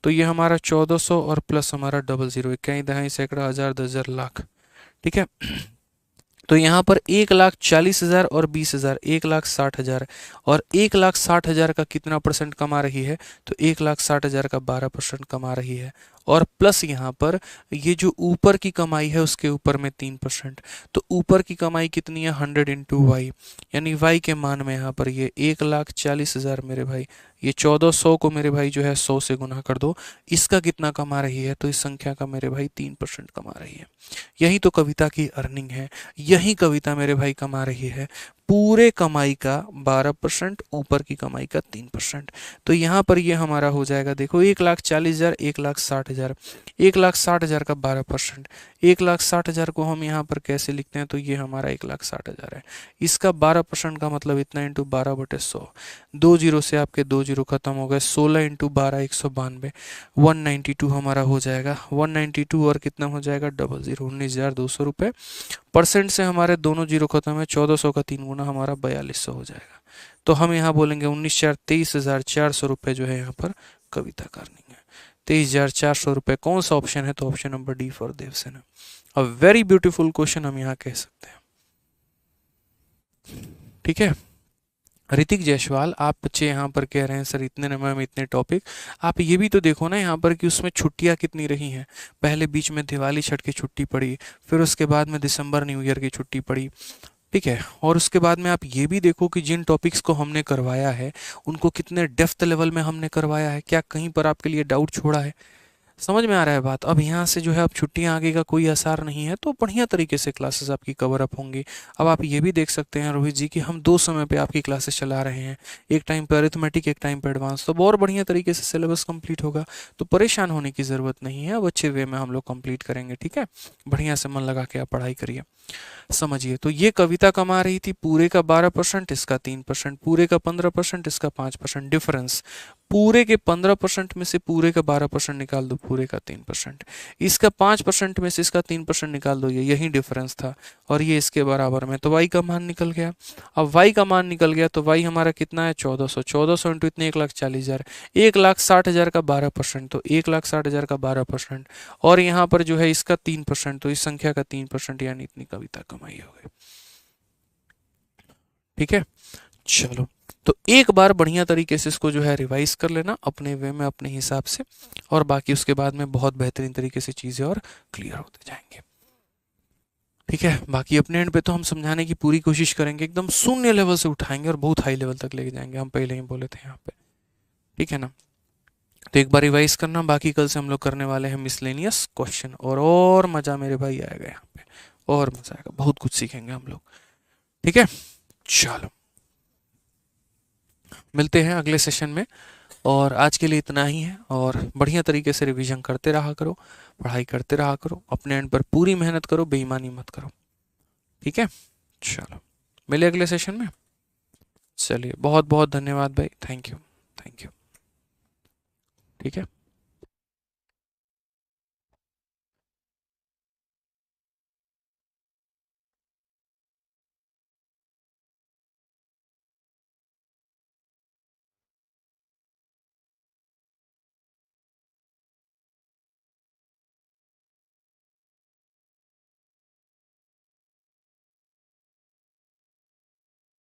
तो ये हमारा 1,400 और प्लस हमारा 00, कहीं दहाई सैकड़ा हज़ार 10,000 लाख, ठीक है। तो यहाँ पर 1,40,000 और 20,000, 1,60,000, और 1,60,000 का कितना परसेंट कमा रही है, तो 1,60,000 का 12% कमा रही है, और प्लस यहाँ पर ये जो ऊपर की कमाई है उसके ऊपर में 3%, तो ऊपर की कमाई कितनी है, 100 इंटू वाई, यानी वाई के मान में यहाँ पर ये 1,40,000 मेरे भाई, ये 1,400 को मेरे भाई जो है 100 से गुना कर दो, इसका कितना कमा रही है, तो इस संख्या का मेरे भाई 3% कमा रही है। यही तो कविता की अर्निंग है, यही कविता मेरे भाई कमा रही है, पूरे कमाई का 12%, ऊपर की कमाई का 3%। तो यहाँ पर ये हमारा हो जाएगा, देखो 1,40,000, 1,60,000, 1,60,000 का 12%, 1,60,000 को हम यहाँ पर कैसे लिखते हैं, तो ये हमारा 1,60,000 है, इसका 12% का मतलब इतना इंटू 12/100, 2 जीरो से आपके 2 जीरो खत्म हो गए, 16 इंटू 12 192, 192 हमारा हो जाएगा, 192 और कितना हो जाएगा, 00, 19,200 रुपये। परसेंट से हमारे दोनों जीरो खत्म है, 1,400 का 3 गुना हमारा 4,200 हो जाएगा। तो हम यहाँ बोलेंगे 19,23,400 रुपये जो है यहाँ पर कविता का अर्निंग है। 23,400 रुपये। कौन सा ऑप्शन है? तो option number D for Devasena. A very beautiful question हम यहाँ कह सकते हैं। ठीक है, ऋतिक जायसवाल, आप बच्चे यहाँ पर कह रहे हैं सर इतने नंबर में इतने टॉपिक। आप ये भी तो देखो ना यहाँ पर कि उसमें छुट्टियाँ कितनी रही हैं। पहले बीच में दिवाली छठ की छुट्टी पड़ी, फिर उसके बाद में दिसंबर न्यू ईयर की छुट्टी पड़ी। ठीक है, और उसके बाद में आप ये भी देखो कि जिन टॉपिक्स को हमने करवाया है उनको कितने डेप्थ लेवल में हमने करवाया है। क्या कहीं पर आपके लिए डाउट छोड़ा है? समझ में आ रहा है बात? अब यहाँ से जो है अब छुट्टियाँ आगे का कोई आसार नहीं है, तो बढ़िया तरीके से क्लासेस आपकी कवर अप होंगी। अब आप ये भी देख सकते हैं रोहित जी कि हम दो समय पे आपकी क्लासेस चला रहे हैं, एक टाइम पे अरिथमेटिक, एक टाइम पे एडवांस, तो और बढ़िया तरीके से सिलेबस कंप्लीट होगा। तो परेशान होने की ज़रूरत नहीं है, अब अच्छे वे में हम लोग कंप्लीट करेंगे। ठीक है, बढ़िया से मन लगा के आप पढ़ाई करिए। समझिए, तो ये कविता कमा रही थी पूरे का 12%, इसका 3%, पूरे का 15%, इसका 5%। डिफरेंस पूरे के 15% में से पूरे का 12% निकाल दो, पूरे का 3%, इसका 5% में से इसका 3% निकाल दो, ये यही डिफरेंस था और ये इसके बराबर में। तो y का मान निकल गया। अब y का मान निकल गया तो y हमारा कितना है? 1400। 1400 इंटू इतने 1,40,000, 1,60,000 का 12%, तो 1,60,000 का 12%, और यहाँ पर जो है इसका 3%, तो इस संख्या का 3%, यानी इतनी कविता कमाई हो गई। ठीक है, चलो, तो एक बार बढ़िया तरीके से इसको जो है रिवाइज कर लेना अपने वे में, अपने हिसाब से, और बाकी उसके बाद में बहुत बेहतरीन तरीके से चीज़ें और क्लियर होते जाएंगे। ठीक है, बाकी अपने एंड पे तो हम समझाने की पूरी कोशिश करेंगे, एकदम शून्य लेवल से उठाएंगे और बहुत हाई लेवल तक लेके जाएंगे, हम पहले ही बोले थे यहाँ पे। ठीक है ना, तो एक बार रिवाइज करना, बाकी कल से हम लोग करने वाले हैं मिसलेनियस क्वेश्चन, और मज़ा मेरे भाई आएगा यहाँ पे, और मज़ा आएगा, बहुत कुछ सीखेंगे हम लोग। ठीक है, चलो मिलते हैं अगले सेशन में, और आज के लिए इतना ही है। और बढ़िया तरीके से रिवीजन करते रहा करो, पढ़ाई करते रहा करो, अपने एंड पर पूरी मेहनत करो, बेईमानी मत करो। ठीक है, चलो मिले अगले सेशन में। चलिए, बहुत बहुत धन्यवाद भाई, थैंक यू, थैंक यू। ठीक है।